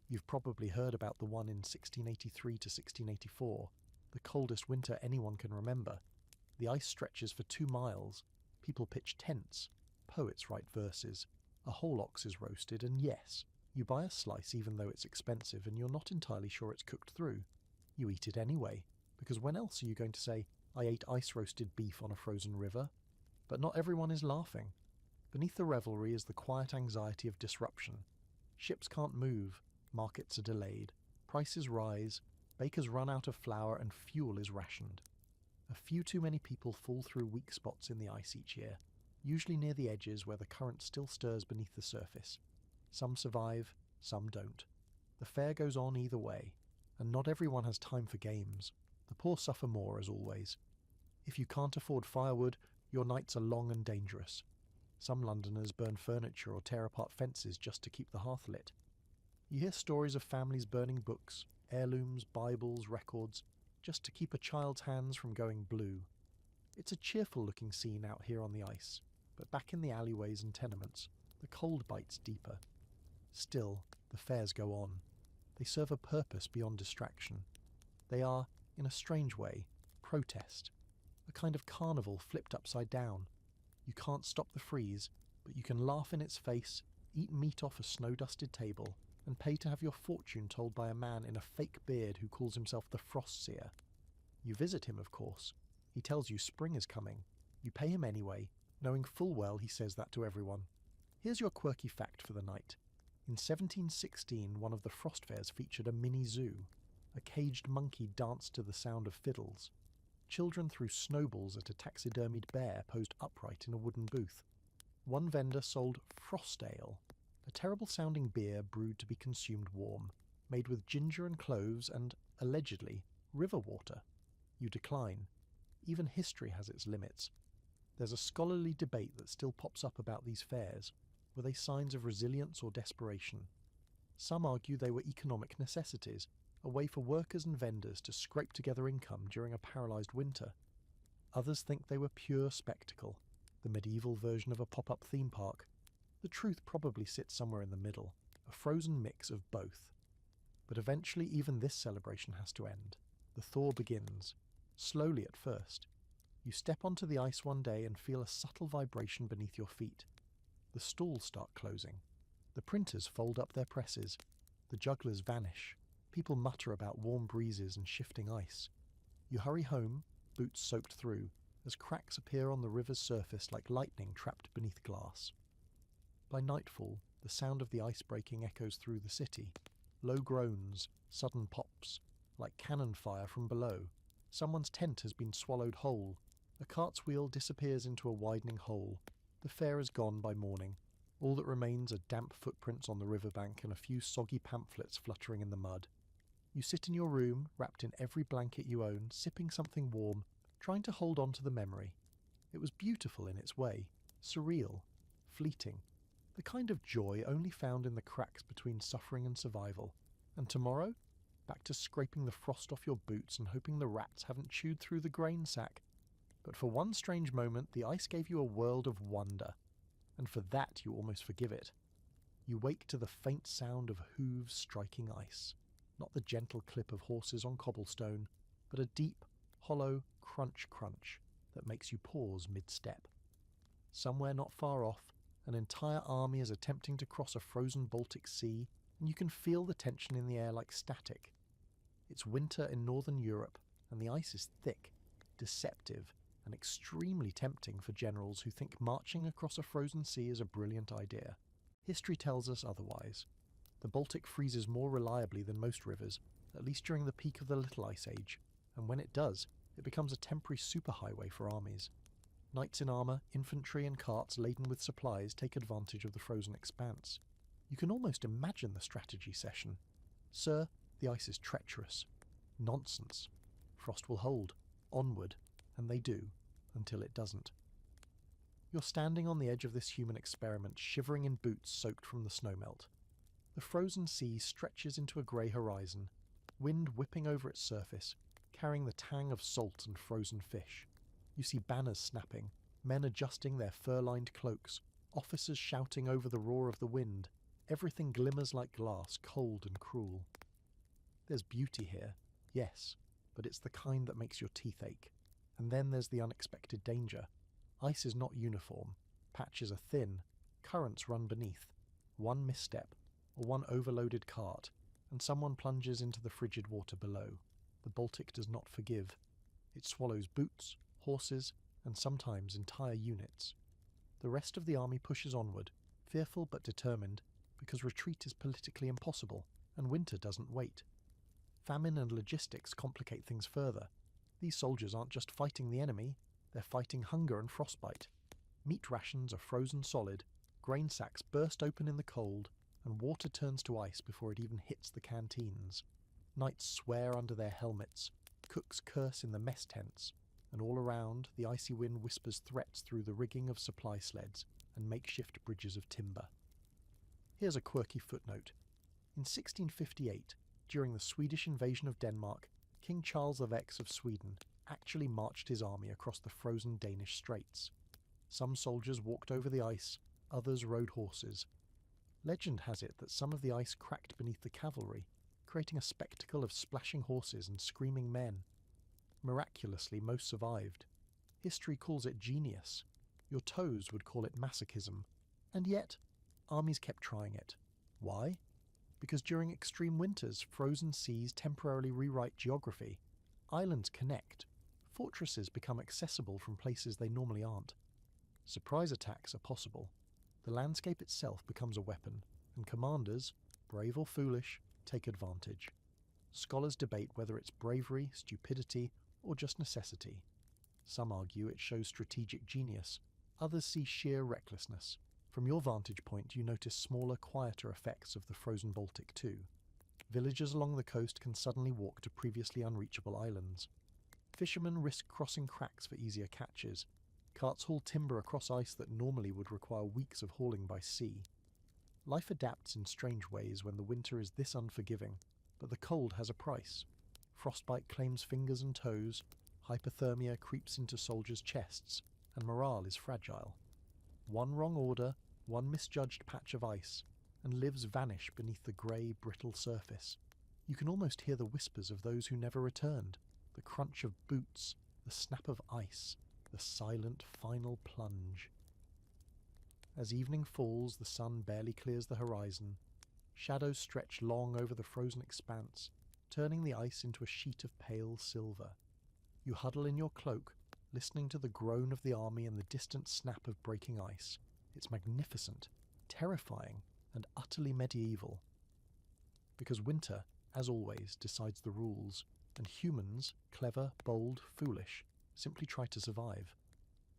You've probably heard about the one in 1683 to 1684, the coldest winter anyone can remember. The ice stretches for 2 miles, people pitch tents, poets write verses, a whole ox is roasted, and yes, you buy a slice even though it's expensive and you're not entirely sure it's cooked through. You eat it anyway, because when else are you going to say, I ate ice-roasted beef on a frozen river? But not everyone is laughing. Beneath the revelry is the quiet anxiety of disruption. Ships can't move, markets are delayed, prices rise, bakers run out of flour and fuel is rationed. A few too many people fall through weak spots in the ice each year, usually near the edges where the current still stirs beneath the surface. Some survive, some don't. The fair goes on either way, and not everyone has time for games. The poor suffer more, as always. If you can't afford firewood, your nights are long and dangerous. Some Londoners burn furniture or tear apart fences just to keep the hearth lit. You hear stories of families burning books, heirlooms, Bibles, records, just to keep a child's hands from going blue. It's a cheerful-looking scene out here on the ice, but back in the alleyways and tenements, the cold bites deeper. Still, the fairs go on. They serve a purpose beyond distraction. They are, in a strange way, protest. A kind of carnival flipped upside down. You can't stop the freeze, but you can laugh in its face, eat meat off a snow-dusted table, and pay to have your fortune told by a man in a fake beard who calls himself the Frost Seer. You visit him, of course. He tells you spring is coming. You pay him anyway, knowing full well he says that to everyone. Here's your quirky fact for the night. In 1716, one of the Frost Fairs featured a mini zoo. A caged monkey danced to the sound of fiddles. Children threw snowballs at a taxidermied bear posed upright in a wooden booth. One vendor sold frost ale, a terrible-sounding beer brewed to be consumed warm, made with ginger and cloves and, allegedly, river water. You decline. Even history has its limits. There's a scholarly debate that still pops up about these fairs. Were they signs of resilience or desperation? Some argue they were economic necessities, a way for workers and vendors to scrape together income during a paralysed winter. Others think they were pure spectacle, the medieval version of a pop-up theme park. The truth probably sits somewhere in the middle, a frozen mix of both. But eventually even this celebration has to end. The thaw begins, slowly at first. You step onto the ice one day and feel a subtle vibration beneath your feet. The stalls start closing. The printers fold up their presses. The jugglers vanish. People mutter about warm breezes and shifting ice. You hurry home, boots soaked through, as cracks appear on the river's surface like lightning trapped beneath glass. By nightfall, the sound of the ice breaking echoes through the city. Low groans, sudden pops, like cannon fire from below. Someone's tent has been swallowed whole. A cart's wheel disappears into a widening hole. The fair is gone by morning. All that remains are damp footprints on the riverbank and a few soggy pamphlets fluttering in the mud. You sit in your room, wrapped in every blanket you own, sipping something warm, trying to hold on to the memory. It was beautiful in its way, surreal, fleeting, the kind of joy only found in the cracks between suffering and survival. And tomorrow? Back to scraping the frost off your boots and hoping the rats haven't chewed through the grain sack. But for one strange moment, the ice gave you a world of wonder, and for that you almost forgive it. You wake to the faint sound of hooves striking ice, not the gentle clip of horses on cobblestone, but a deep, hollow crunch that makes you pause mid-step. Somewhere not far off, an entire army is attempting to cross a frozen Baltic Sea, and you can feel the tension in the air like static. It's winter in northern Europe, and the ice is thick, deceptive, and extremely tempting for generals who think marching across a frozen sea is a brilliant idea. History tells us otherwise. The Baltic freezes more reliably than most rivers, at least during the peak of the Little Ice Age, and when it does, it becomes a temporary superhighway for armies. Knights in armour, infantry and carts laden with supplies take advantage of the frozen expanse. You can almost imagine the strategy session. Sir, the ice is treacherous. Nonsense. Frost will hold. Onward. And they do, until it doesn't. You're standing on the edge of this human experiment, shivering in boots soaked from the snowmelt. The frozen sea stretches into a grey horizon, wind whipping over its surface, carrying the tang of salt and frozen fish. You see banners snapping, men adjusting their fur-lined cloaks, officers shouting over the roar of the wind. Everything glimmers like glass, cold and cruel. There's beauty here, yes, but it's the kind that makes your teeth ache. And then there's the unexpected danger. Ice is not uniform. Patches are thin. Currents run beneath. One misstep, or one overloaded cart, and someone plunges into the frigid water below. The Baltic does not forgive. It swallows boots, horses, and sometimes entire units. The rest of the army pushes onward, fearful but determined, because retreat is politically impossible, and winter doesn't wait. Famine and logistics complicate things further. These soldiers aren't just fighting the enemy, they're fighting hunger and frostbite. Meat rations are frozen solid, grain sacks burst open in the cold, and water turns to ice before it even hits the canteens. Knights swear under their helmets, cooks curse in the mess tents, and all around the icy wind whispers threats through the rigging of supply sleds and makeshift bridges of timber. Here's a quirky footnote. In 1658, during the Swedish invasion of Denmark, King Charles X of Sweden actually marched his army across the frozen Danish straits. Some soldiers walked over the ice, others rode horses. Legend has it that some of the ice cracked beneath the cavalry, creating a spectacle of splashing horses and screaming men. Miraculously, most survived. History calls it genius. Your toes would call it masochism. And yet, armies kept trying it. Why? Because during extreme winters, frozen seas temporarily rewrite geography. Islands connect. Fortresses become accessible from places they normally aren't. Surprise attacks are possible. The landscape itself becomes a weapon, and commanders, brave or foolish, take advantage. Scholars debate whether it's bravery, stupidity, or just necessity. Some argue it shows strategic genius. Others see sheer recklessness. From your vantage point, you notice smaller, quieter effects of the frozen Baltic too. Villagers along the coast can suddenly walk to previously unreachable islands. Fishermen risk crossing cracks for easier catches. Carts haul timber across ice that normally would require weeks of hauling by sea. Life adapts in strange ways when the winter is this unforgiving, but the cold has a price. Frostbite claims fingers and toes, hypothermia creeps into soldiers' chests, and morale is fragile. One wrong order, one misjudged patch of ice, and lives vanish beneath the grey, brittle surface. You can almost hear the whispers of those who never returned, the crunch of boots, the snap of ice, the silent final plunge. As evening falls, the sun barely clears the horizon. Shadows stretch long over the frozen expanse, turning the ice into a sheet of pale silver. You huddle in your cloak, listening to the groan of the army and the distant snap of breaking ice. It's magnificent, terrifying, and utterly medieval. Because winter, as always, decides the rules, and humans, clever, bold, foolish, simply try to survive.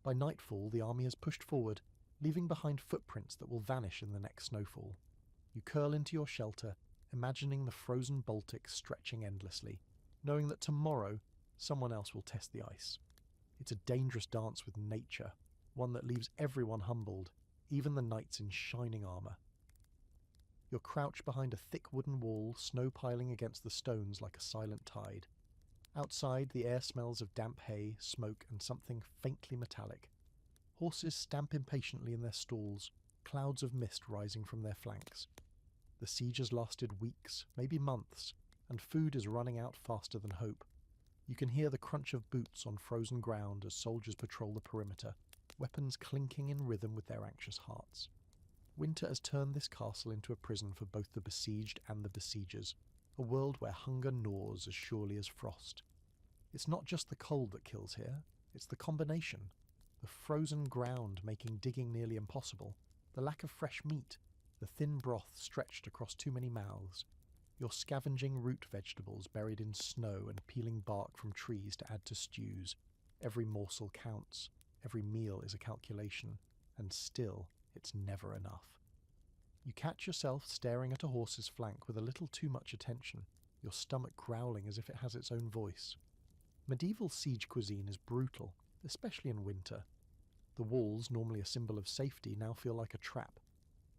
By nightfall, the army has pushed forward, leaving behind footprints that will vanish in the next snowfall. You curl into your shelter, imagining the frozen Baltic stretching endlessly, knowing that tomorrow someone else will test the ice. It's a dangerous dance with nature, one that leaves everyone humbled, even the knights in shining armour. You're crouched behind a thick wooden wall, snow piling against the stones like a silent tide. Outside, the air smells of damp hay, smoke, and something faintly metallic. Horses stamp impatiently in their stalls, clouds of mist rising from their flanks. The siege has lasted weeks, maybe months, and food is running out faster than hope. You can hear the crunch of boots on frozen ground as soldiers patrol the perimeter, weapons clinking in rhythm with their anxious hearts. Winter has turned this castle into a prison for both the besieged and the besiegers, a world where hunger gnaws as surely as frost. It's not just the cold that kills here, it's the combination. The frozen ground making digging nearly impossible, the lack of fresh meat, the thin broth stretched across too many mouths. You're scavenging root vegetables buried in snow and peeling bark from trees to add to stews. Every morsel counts, every meal is a calculation, and still it's never enough. You catch yourself staring at a horse's flank with a little too much attention, your stomach growling as if it has its own voice. Medieval siege cuisine is brutal, especially in winter. The walls, normally a symbol of safety, now feel like a trap.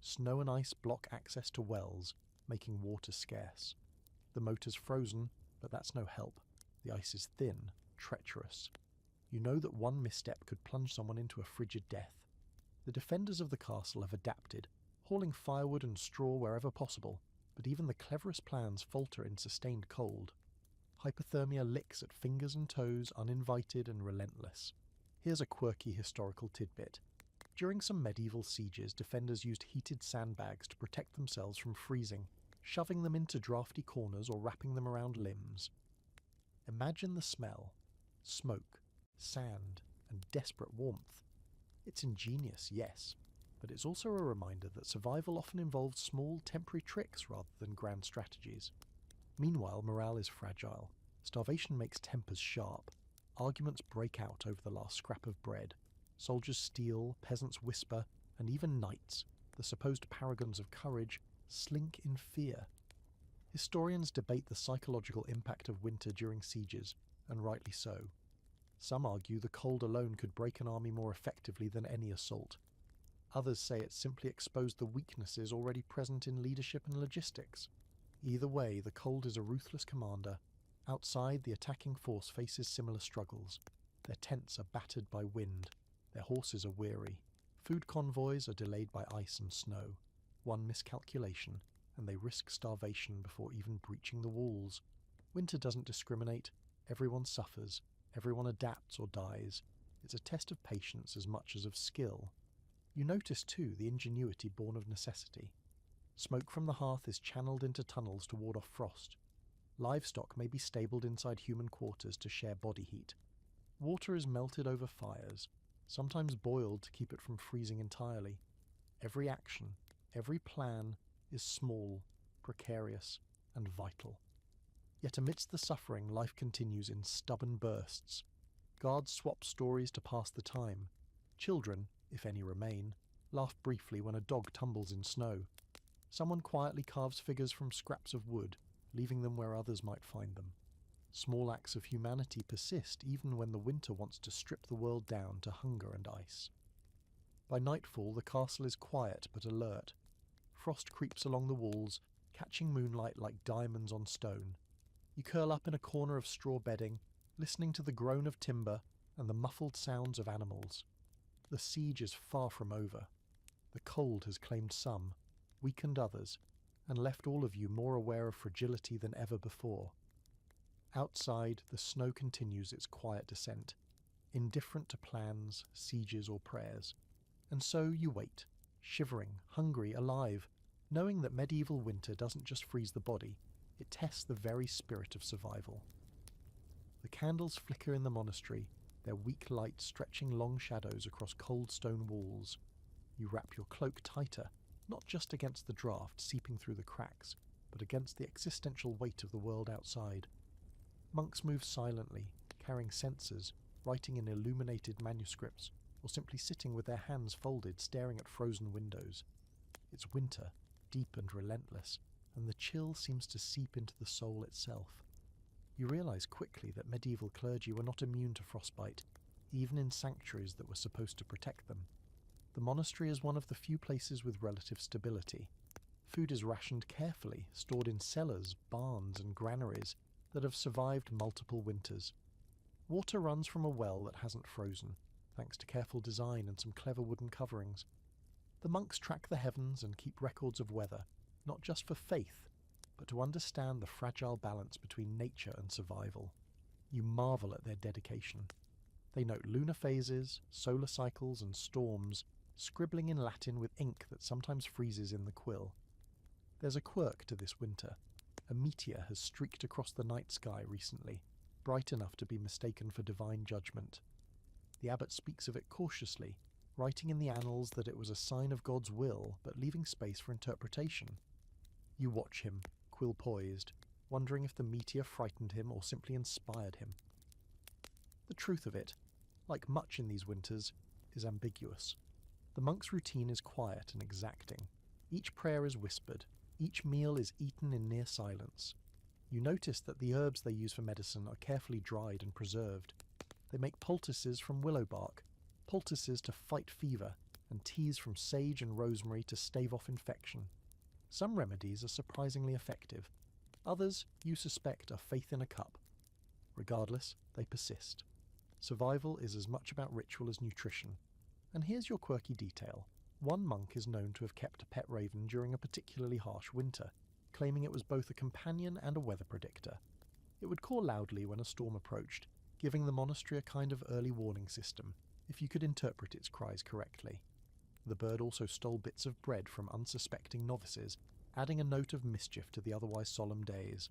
Snow and ice block access to wells, making water scarce. The motor's frozen, but that's no help. The ice is thin, treacherous. You know that one misstep could plunge someone into a frigid death. The defenders of the castle have adapted, hauling firewood and straw wherever possible, but even the cleverest plans falter in sustained cold. Hypothermia licks at fingers and toes, uninvited and relentless. Here's a quirky historical tidbit. During some medieval sieges, defenders used heated sandbags to protect themselves from freezing, shoving them into drafty corners or wrapping them around limbs. Imagine the smell: smoke, sand, and desperate warmth. It's ingenious, yes, but it's also a reminder that survival often involves small, temporary tricks rather than grand strategies. Meanwhile, morale is fragile. Starvation makes tempers sharp. Arguments break out over the last scrap of bread. Soldiers steal, peasants whisper, and even knights, the supposed paragons of courage, slink in fear. Historians debate the psychological impact of winter during sieges, and rightly so. Some argue the cold alone could break an army more effectively than any assault. Others say it simply exposed the weaknesses already present in leadership and logistics. Either way, the cold is a ruthless commander. Outside, the attacking force faces similar struggles. Their tents are battered by wind. Their horses are weary. Food convoys are delayed by ice and snow. One miscalculation, and they risk starvation before even breaching the walls. Winter doesn't discriminate. Everyone suffers. Everyone adapts or dies. It's a test of patience as much as of skill. You notice, too, the ingenuity born of necessity. Smoke from the hearth is channeled into tunnels to ward off frost. Livestock may be stabled inside human quarters to share body heat. Water is melted over fires, sometimes boiled to keep it from freezing entirely. Every action, every plan is small, precarious, and vital. Yet amidst the suffering, life continues in stubborn bursts. Guards swap stories to pass the time. Children, if any remain, laugh briefly when a dog tumbles in snow. Someone quietly carves figures from scraps of wood, leaving them where others might find them. Small acts of humanity persist even when the winter wants to strip the world down to hunger and ice. By nightfall, the castle is quiet but alert. Frost creeps along the walls, catching moonlight like diamonds on stone. You curl up in a corner of straw bedding, listening to the groan of timber and the muffled sounds of animals. The siege is far from over. The cold has claimed some, weakened others, and left all of you more aware of fragility than ever before. Outside, the snow continues its quiet descent, indifferent to plans, sieges, or prayers. And so you wait, shivering, hungry, alive, knowing that medieval winter doesn't just freeze the body, it tests the very spirit of survival. The candles flicker in the monastery, their weak light stretching long shadows across cold stone walls. You wrap your cloak tighter, not just against the draught seeping through the cracks, but against the existential weight of the world outside. Monks move silently, carrying censers, writing in illuminated manuscripts, or simply sitting with their hands folded staring at frozen windows. It's winter, deep and relentless, and the chill seems to seep into the soul itself. You realise quickly that medieval clergy were not immune to frostbite, even in sanctuaries that were supposed to protect them. The monastery is one of the few places with relative stability. Food is rationed carefully, stored in cellars, barns, and granaries that have survived multiple winters. Water runs from a well that hasn't frozen, thanks to careful design and some clever wooden coverings. The monks track the heavens and keep records of weather, not just for faith, but to understand the fragile balance between nature and survival. You marvel at their dedication. They note lunar phases, solar cycles, and storms, scribbling in Latin with ink that sometimes freezes in the quill. There's a quirk to this winter. A meteor has streaked across the night sky recently, bright enough to be mistaken for divine judgment. The abbot speaks of it cautiously, writing in the annals that it was a sign of God's will, but leaving space for interpretation. You watch him, quill poised, wondering if the meteor frightened him or simply inspired him. The truth of it, like much in these winters, is ambiguous. The monk's routine is quiet and exacting. Each prayer is whispered, each meal is eaten in near silence. You notice that the herbs they use for medicine are carefully dried and preserved. They make poultices from willow bark, poultices to fight fever, and teas from sage and rosemary to stave off infection. Some remedies are surprisingly effective. Others, you suspect, are faith in a cup. Regardless, they persist. Survival is as much about ritual as nutrition. And here's your quirky detail. One monk is known to have kept a pet raven during a particularly harsh winter, claiming it was both a companion and a weather predictor. It would caw loudly when a storm approached, giving the monastery a kind of early warning system, if you could interpret its cries correctly. The bird also stole bits of bread from unsuspecting novices, adding a note of mischief to the otherwise solemn days.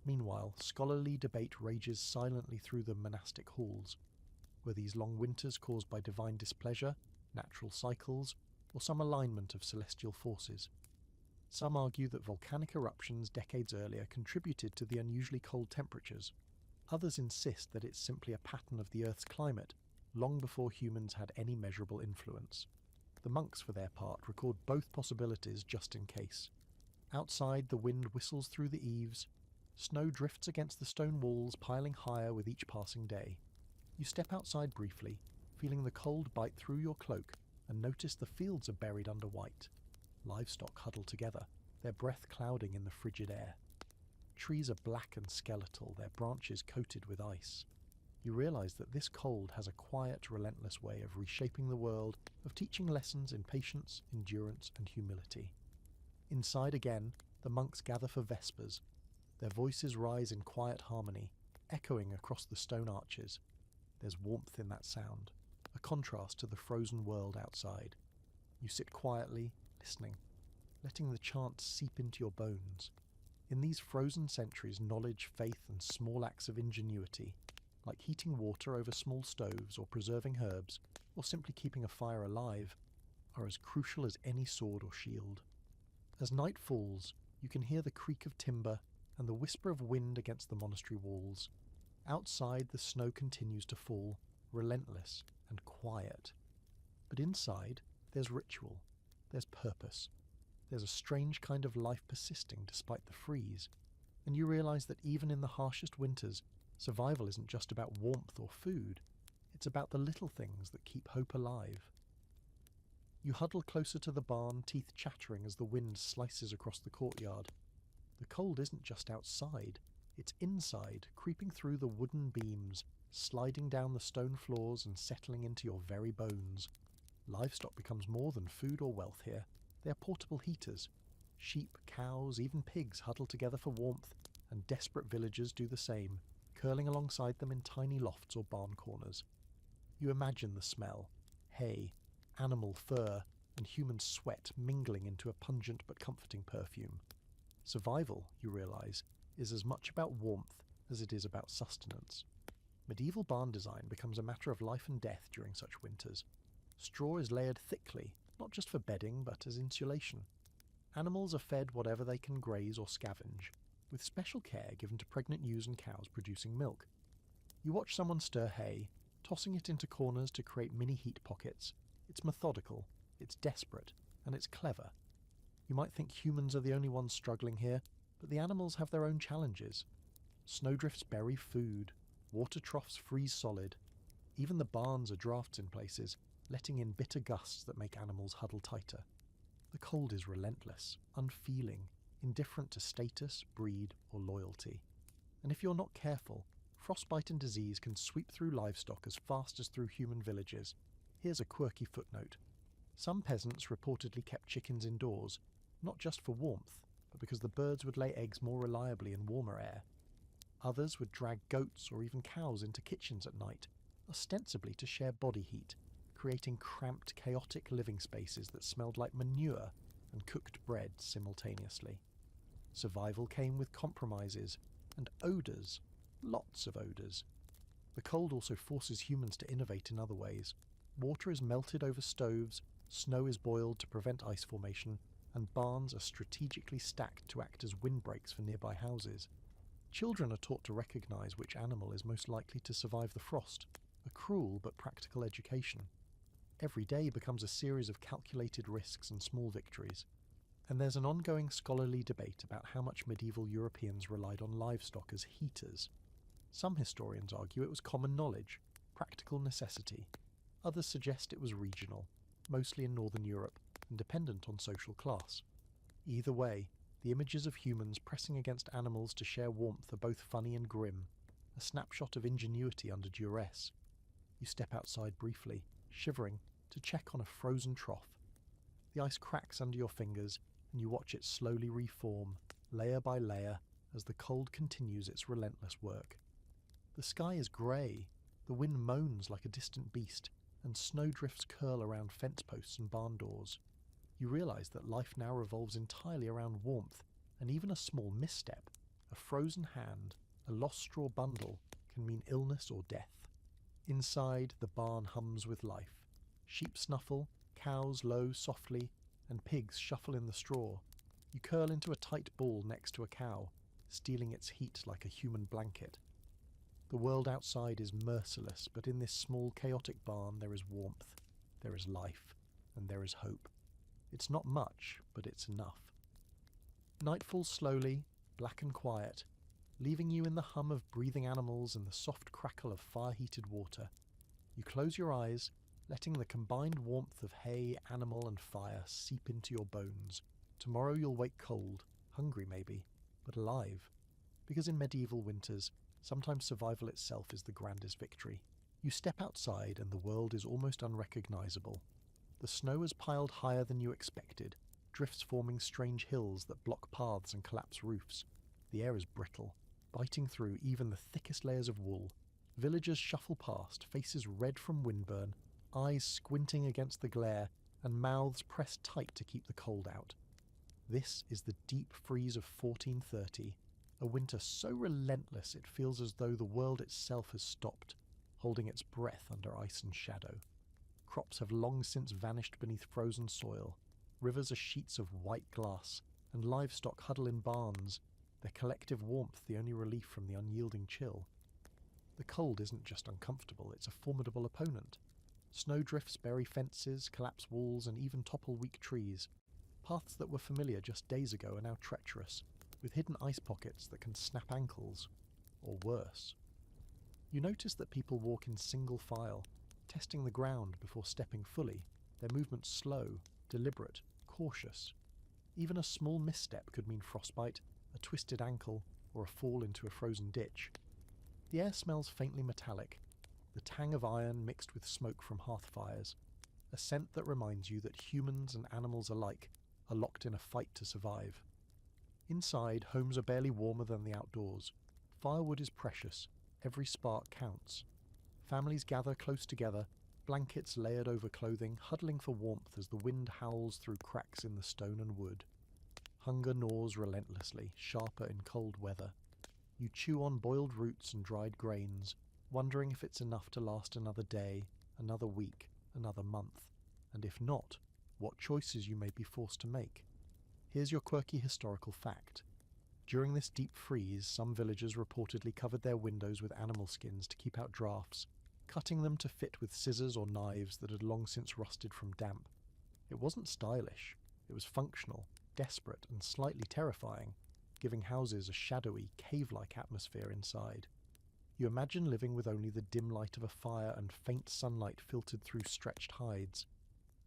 Meanwhile, scholarly debate rages silently through the monastic halls. Were these long winters caused by divine displeasure, natural cycles, or some alignment of celestial forces? Some argue that volcanic eruptions decades earlier contributed to the unusually cold temperatures. Others insist that it's simply a pattern of the Earth's climate, long before humans had any measurable influence. The monks, for their part, record both possibilities just in case. Outside, the wind whistles through the eaves. Snow drifts against the stone walls, piling higher with each passing day. You step outside briefly, feeling the cold bite through your cloak, and notice the fields are buried under white. Livestock huddle together, their breath clouding in the frigid air. Trees are black and skeletal, their branches coated with ice. You realize that this cold has a quiet, relentless way of reshaping the world, of teaching lessons in patience, endurance, and humility. Inside again, the monks gather for vespers. Their voices rise in quiet harmony, echoing across the stone arches. There's warmth in that sound, a contrast to the frozen world outside. You sit quietly, listening, letting the chant seep into your bones. In these frozen centuries, knowledge, faith, and small acts of ingenuity, like heating water over small stoves or preserving herbs, or simply keeping a fire alive, are as crucial as any sword or shield. As night falls, you can hear the creak of timber and the whisper of wind against the monastery walls. Outside, the snow continues to fall, relentless and quiet. But inside, there's ritual, there's purpose, there's a strange kind of life persisting despite the freeze, and you realize that even in the harshest winters, survival isn't just about warmth or food, it's about the little things that keep hope alive. You huddle closer to the barn, teeth chattering as the wind slices across the courtyard. The cold isn't just outside, it's inside, creeping through the wooden beams, sliding down the stone floors and settling into your very bones. Livestock becomes more than food or wealth here. They are portable heaters. Sheep, cows, even pigs huddle together for warmth, and desperate villagers do the same, curling alongside them in tiny lofts or barn corners. You imagine the smell: hay, animal fur, and human sweat mingling into a pungent but comforting perfume. Survival, you realise, is as much about warmth as it is about sustenance. Medieval barn design becomes a matter of life and death during such winters. Straw is layered thickly, not just for bedding but as insulation. Animals are fed whatever they can graze or scavenge, with special care given to pregnant ewes and cows producing milk. You watch someone stir hay, tossing it into corners to create mini heat pockets. It's methodical, it's desperate, and it's clever. You might think humans are the only ones struggling here, but the animals have their own challenges. Snowdrifts bury food, water troughs freeze solid. Even the barns are drafts in places, letting in bitter gusts that make animals huddle tighter. The cold is relentless, unfeeling, indifferent to status, breed, or loyalty. And if you're not careful, frostbite and disease can sweep through livestock as fast as through human villages. Here's a quirky footnote. Some peasants reportedly kept chickens indoors, not just for warmth, but because the birds would lay eggs more reliably in warmer air. Others would drag goats or even cows into kitchens at night, ostensibly to share body heat, creating cramped, chaotic living spaces that smelled like manure and cooked bread simultaneously. Survival came with compromises and odours, lots of odours. The cold also forces humans to innovate in other ways. Water is melted over stoves, snow is boiled to prevent ice formation, and barns are strategically stacked to act as windbreaks for nearby houses. Children are taught to recognise which animal is most likely to survive the frost, a cruel but practical education. Every day becomes a series of calculated risks and small victories. And there's an ongoing scholarly debate about how much medieval Europeans relied on livestock as heaters. Some historians argue it was common knowledge, practical necessity. Others suggest it was regional, mostly in northern Europe, and dependent on social class. Either way, the images of humans pressing against animals to share warmth are both funny and grim, a snapshot of ingenuity under duress. You step outside briefly, shivering, to check on a frozen trough. The ice cracks under your fingers, and you watch it slowly reform, layer by layer, as the cold continues its relentless work. The sky is grey, the wind moans like a distant beast, and snowdrifts curl around fence posts and barn doors. You realise that life now revolves entirely around warmth, and even a small misstep, a frozen hand, a lost straw bundle, can mean illness or death. Inside, the barn hums with life. Sheep snuffle, cows low softly, and pigs shuffle in the straw. You curl into a tight ball next to a cow, stealing its heat like a human blanket. The world outside is merciless, but in this small, chaotic barn there is warmth, there is life, and there is hope. It's not much, but it's enough. Night falls slowly, black and quiet, leaving you in the hum of breathing animals and the soft crackle of fire-heated water. You close your eyes, letting the combined warmth of hay, animal, and fire seep into your bones. Tomorrow you'll wake cold, hungry maybe, but alive. Because in medieval winters, sometimes survival itself is the grandest victory. You step outside and the world is almost unrecognisable. The snow has piled higher than you expected, drifts forming strange hills that block paths and collapse roofs. The air is brittle, biting through even the thickest layers of wool. Villagers shuffle past, faces red from windburn, eyes squinting against the glare, and mouths pressed tight to keep the cold out. This is the deep freeze of 1430, a winter so relentless it feels as though the world itself has stopped, holding its breath under ice and shadow. Crops have long since vanished beneath frozen soil, rivers are sheets of white glass, and livestock huddle in barns, their collective warmth the only relief from the unyielding chill. The cold isn't just uncomfortable, it's a formidable opponent. Snowdrifts bury fences, collapse walls, and even topple weak trees. Paths that were familiar just days ago are now treacherous, with hidden ice pockets that can snap ankles, or worse. You notice that people walk in single file, testing the ground before stepping fully, their movements slow, deliberate, cautious. Even a small misstep could mean frostbite, a twisted ankle, or a fall into a frozen ditch. The air smells faintly metallic, the tang of iron mixed with smoke from hearth fires. a scent that reminds you that humans and animals alike are locked in a fight to survive. Inside, homes are barely warmer than the outdoors. Firewood is precious. Every spark counts. Families gather close together, blankets layered over clothing, huddling for warmth as the wind howls through cracks in the stone and wood. Hunger gnaws relentlessly, sharper in cold weather. You chew on boiled roots and dried grains, wondering if it's enough to last another day, another week, another month, and if not, what choices you may be forced to make. Here's your quirky historical fact. During this deep freeze, some villagers reportedly covered their windows with animal skins to keep out drafts, cutting them to fit with scissors or knives that had long since rusted from damp. It wasn't stylish, it was functional, desperate, and slightly terrifying, giving houses a shadowy, cave-like atmosphere inside. You imagine living with only the dim light of a fire and faint sunlight filtered through stretched hides.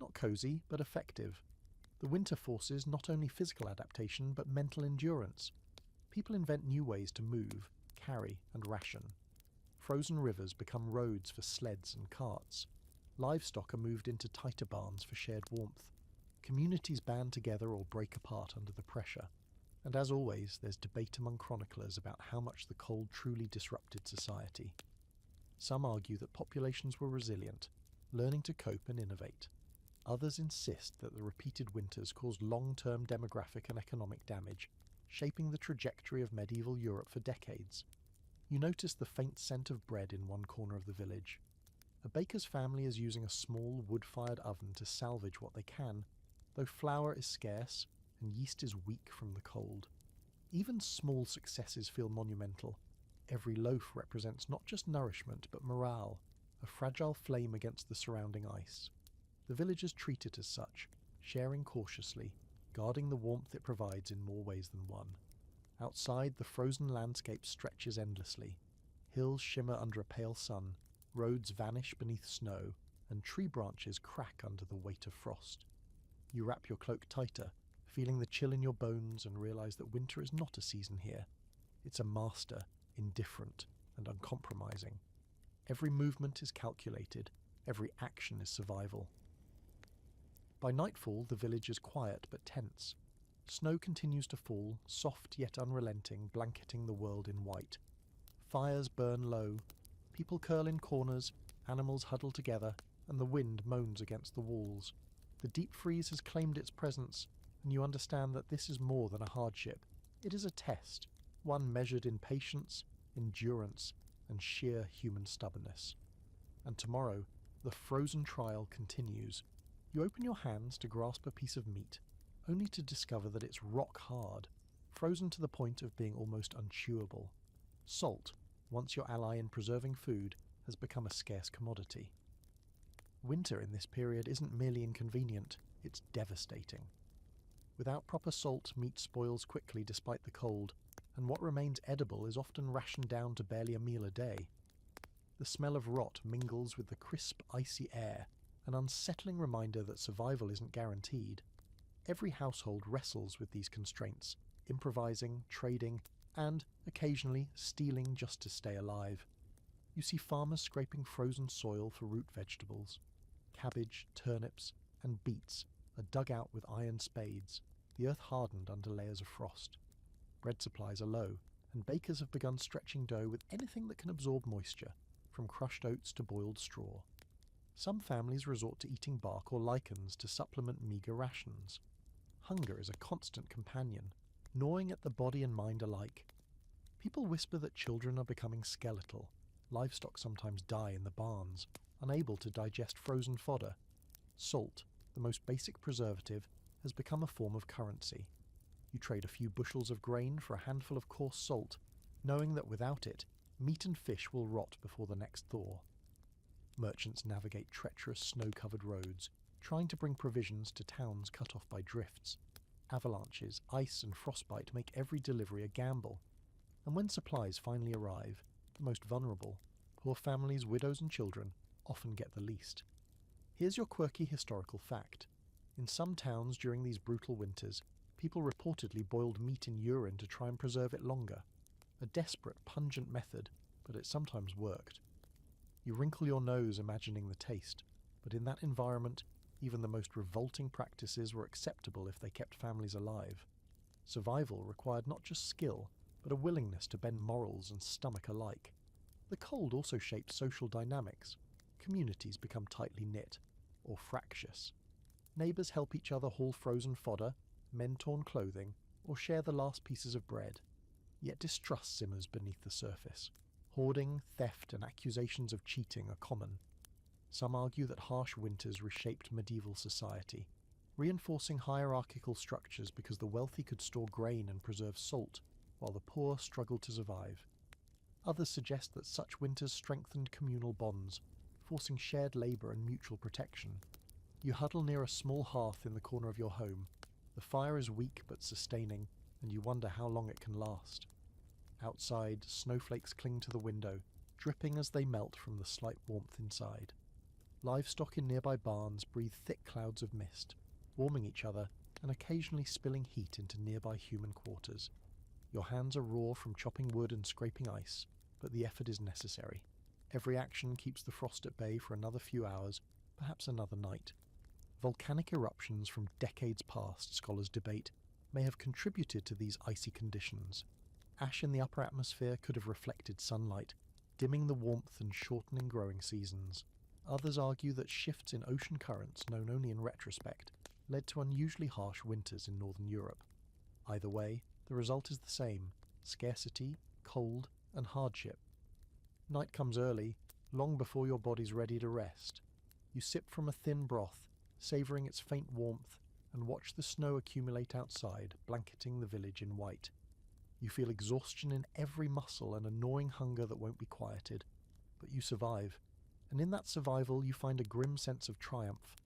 Not cozy, but effective. The winter forces not only physical adaptation, but mental endurance. People invent new ways to move, carry, and ration. Frozen rivers become roads for sleds and carts. Livestock are moved into tighter barns for shared warmth. Communities band together or break apart under the pressure. And as always, there's debate among chroniclers about how much the cold truly disrupted society. Some argue that populations were resilient, learning to cope and innovate. Others insist that the repeated winters caused long-term demographic and economic damage, shaping the trajectory of medieval Europe for decades. You notice the faint scent of bread in one corner of the village. A baker's family is using a small wood-fired oven to salvage what they can, though flour is scarce and yeast is weak from the cold. Even small successes feel monumental. Every loaf represents not just nourishment but morale, a fragile flame against the surrounding ice. The villagers treat it as such, sharing cautiously, guarding the warmth it provides in more ways than one. Outside, the frozen landscape stretches endlessly. Hills shimmer under a pale sun, roads vanish beneath snow, and tree branches crack under the weight of frost. You wrap your cloak tighter, feeling the chill in your bones, and realize that winter is not a season here. It's a master, indifferent, and uncompromising. Every movement is calculated, every action is survival. By nightfall, the village is quiet but tense. Snow continues to fall, soft yet unrelenting, blanketing the world in white. Fires burn low, people curl in corners, animals huddle together, and the wind moans against the walls. The deep freeze has claimed its presence, and you understand that this is more than a hardship. It is a test, one measured in patience, endurance, and sheer human stubbornness. And tomorrow, the frozen trial continues. You open your hands to grasp a piece of meat, only to discover that it's rock hard, frozen to the point of being almost unchewable. Salt, once your ally in preserving food, has become a scarce commodity. Winter in this period isn't merely inconvenient, it's devastating. Without proper salt, meat spoils quickly despite the cold, and what remains edible is often rationed down to barely a meal a day. The smell of rot mingles with the crisp, icy air, an unsettling reminder that survival isn't guaranteed. Every household wrestles with these constraints, improvising, trading, and, occasionally, stealing just to stay alive. You see farmers scraping frozen soil for root vegetables. Cabbage, turnips, and beets are dug out with iron spades, the earth hardened under layers of frost. Bread supplies are low, and bakers have begun stretching dough with anything that can absorb moisture, from crushed oats to boiled straw. Some families resort to eating bark or lichens to supplement meagre rations. Hunger is a constant companion, gnawing at the body and mind alike. People whisper that children are becoming skeletal. Livestock sometimes die in the barns, unable to digest frozen fodder. Salt, the most basic preservative, has become a form of currency. You trade a few bushels of grain for a handful of coarse salt, knowing that without it, meat and fish will rot before the next thaw. Merchants navigate treacherous snow-covered roads, trying to bring provisions to towns cut off by drifts. Avalanches, ice, and frostbite make every delivery a gamble. And when supplies finally arrive, the most vulnerable, poor families, widows, and children, often get the least. Here's your quirky historical fact. In some towns during these brutal winters, people reportedly boiled meat in urine to try and preserve it longer. A desperate, pungent method, but it sometimes worked. You wrinkle your nose imagining the taste, but in that environment, Even the most revolting practices were acceptable if they kept families alive. Survival required not just skill, but a willingness to bend morals and stomach alike. The cold also shaped social dynamics. Communities become tightly knit, or fractious. Neighbours help each other haul frozen fodder, mend torn clothing, or share the last pieces of bread. Yet distrust simmers beneath the surface. Hoarding, theft, and accusations of cheating are common. Some argue that harsh winters reshaped medieval society, reinforcing hierarchical structures because the wealthy could store grain and preserve salt, while the poor struggled to survive. Others suggest that such winters strengthened communal bonds, forcing shared labour and mutual protection. You huddle near a small hearth in the corner of your home. The fire is weak but sustaining, and you wonder how long it can last. Outside, snowflakes cling to the window, dripping as they melt from the slight warmth inside. Livestock in nearby barns breathe thick clouds of mist, warming each other and occasionally spilling heat into nearby human quarters. Your hands are raw from chopping wood and scraping ice, but the effort is necessary. Every action keeps the frost at bay for another few hours, perhaps another night. Volcanic eruptions from decades past, scholars debate, may have contributed to these icy conditions. Ash in the upper atmosphere could have reflected sunlight, dimming the warmth and shortening growing seasons. Others argue that shifts in ocean currents, known only in retrospect, led to unusually harsh winters in northern Europe. Either way, the result is the same: scarcity, cold, and hardship. Night comes early, long before your body's ready to rest. You sip from a thin broth, savouring its faint warmth, and watch the snow accumulate outside, blanketing the village in white. You feel exhaustion in every muscle and a gnawing hunger that won't be quieted, but you survive. And in that survival you find a grim sense of triumph.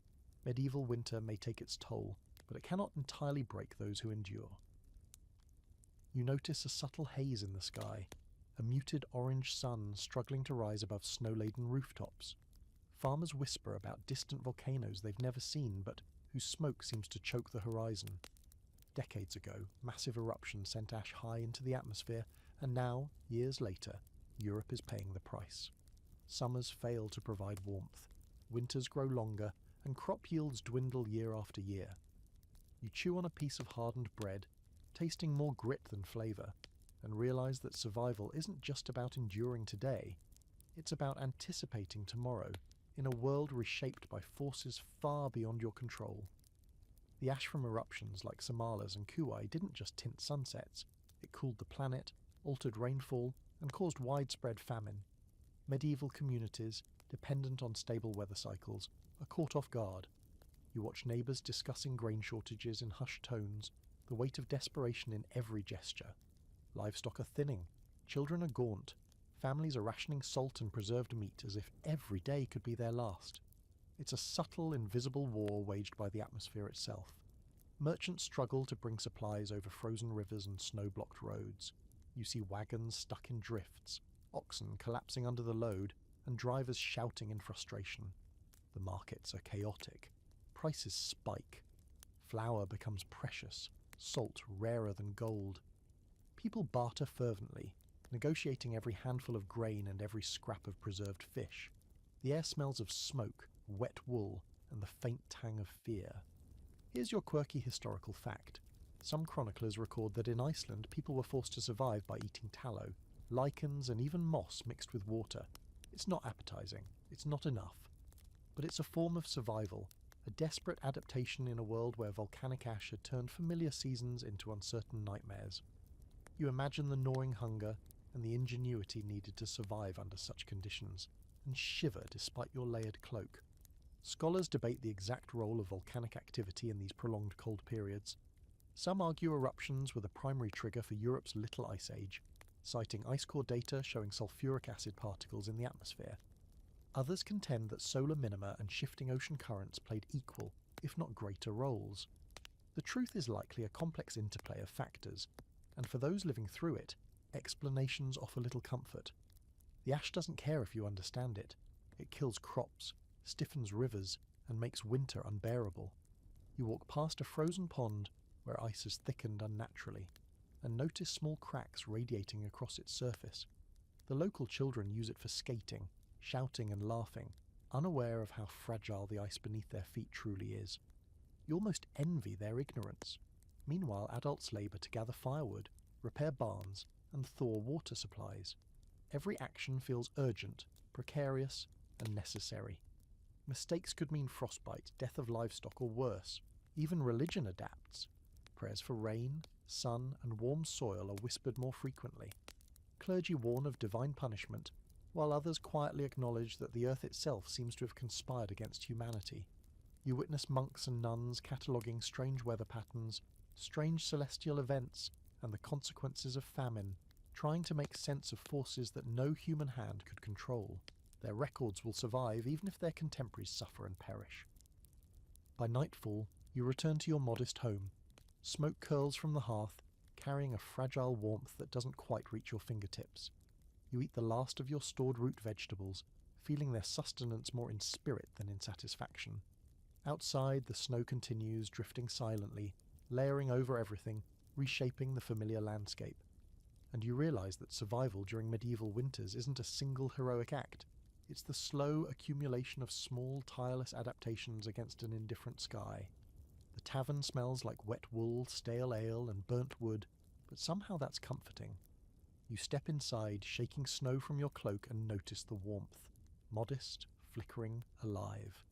Medieval winter may take its toll, but it cannot entirely break those who endure. You notice a subtle haze in the sky, a muted orange sun struggling to rise above snow-laden rooftops. Farmers whisper about distant volcanoes they've never seen, but whose smoke seems to choke the horizon. Decades ago, massive eruptions sent ash high into the atmosphere, and now, years later, Europe is paying the price. Summers fail to provide warmth, winters grow longer, and crop yields dwindle year after year. You chew on a piece of hardened bread, tasting more grit than flavour, and realise that survival isn't just about enduring today, it's about anticipating tomorrow in a world reshaped by forces far beyond your control. The ash from eruptions like Samalas and Kuwai didn't just tint sunsets, it cooled the planet, altered rainfall, and caused widespread famine. Medieval communities, dependent on stable weather cycles, are caught off guard. You watch neighbours discussing grain shortages in hushed tones, the weight of desperation in every gesture. Livestock are thinning, children are gaunt, families are rationing salt and preserved meat as if every day could be their last. It's a subtle, invisible war waged by the atmosphere itself. Merchants struggle to bring supplies over frozen rivers and snow-blocked roads. You see wagons stuck in drifts, oxen collapsing under the load, and drivers shouting in frustration. The markets are chaotic. Prices spike. Flour becomes precious, salt rarer than gold. People barter fervently, negotiating every handful of grain and every scrap of preserved fish. The air smells of smoke, wet wool, and the faint tang of fear. Here's your quirky historical fact. Some chroniclers record that in Iceland people were forced to survive by eating tallow, lichens, and even moss mixed with water. It's not appetizing, it's not enough. But it's a form of survival, a desperate adaptation in a world where volcanic ash had turned familiar seasons into uncertain nightmares. You imagine the gnawing hunger and the ingenuity needed to survive under such conditions, and shiver despite your layered cloak. Scholars debate the exact role of volcanic activity in these prolonged cold periods. Some argue eruptions were the primary trigger for Europe's Little Ice Age, citing ice core data showing sulfuric acid particles in the atmosphere. Others contend that solar minima and shifting ocean currents played equal, if not greater, roles. The truth is likely a complex interplay of factors, and for those living through it, explanations offer little comfort. The ash doesn't care if you understand it. It kills crops, stiffens rivers, and makes winter unbearable. You walk past a frozen pond where ice has thickened unnaturally, and notice small cracks radiating across its surface. The local children use it for skating, shouting and laughing, unaware of how fragile the ice beneath their feet truly is. You almost envy their ignorance. Meanwhile, adults labour to gather firewood, repair barns, and thaw water supplies. Every action feels urgent, precarious, and necessary. Mistakes could mean frostbite, death of livestock, or worse. Even religion adapts. Prayers for rain, sun, and warm soil are whispered more frequently. Clergy warn of divine punishment, while others quietly acknowledge that the earth itself seems to have conspired against humanity. You witness monks and nuns cataloguing strange weather patterns, strange celestial events, and the consequences of famine, trying to make sense of forces that no human hand could control. Their records will survive even if their contemporaries suffer and perish. By nightfall, you return to your modest home. Smoke curls from the hearth, carrying a fragile warmth that doesn't quite reach your fingertips. You eat the last of your stored root vegetables, feeling their sustenance more in spirit than in satisfaction. Outside, the snow continues, drifting silently, layering over everything, reshaping the familiar landscape. And you realise that survival during medieval winters isn't a single heroic act. It's the slow accumulation of small, tireless adaptations against an indifferent sky. The tavern smells like wet wool, stale ale, and burnt wood, but somehow that's comforting. You step inside, shaking snow from your cloak, and notice the warmth. Modest, flickering, alive.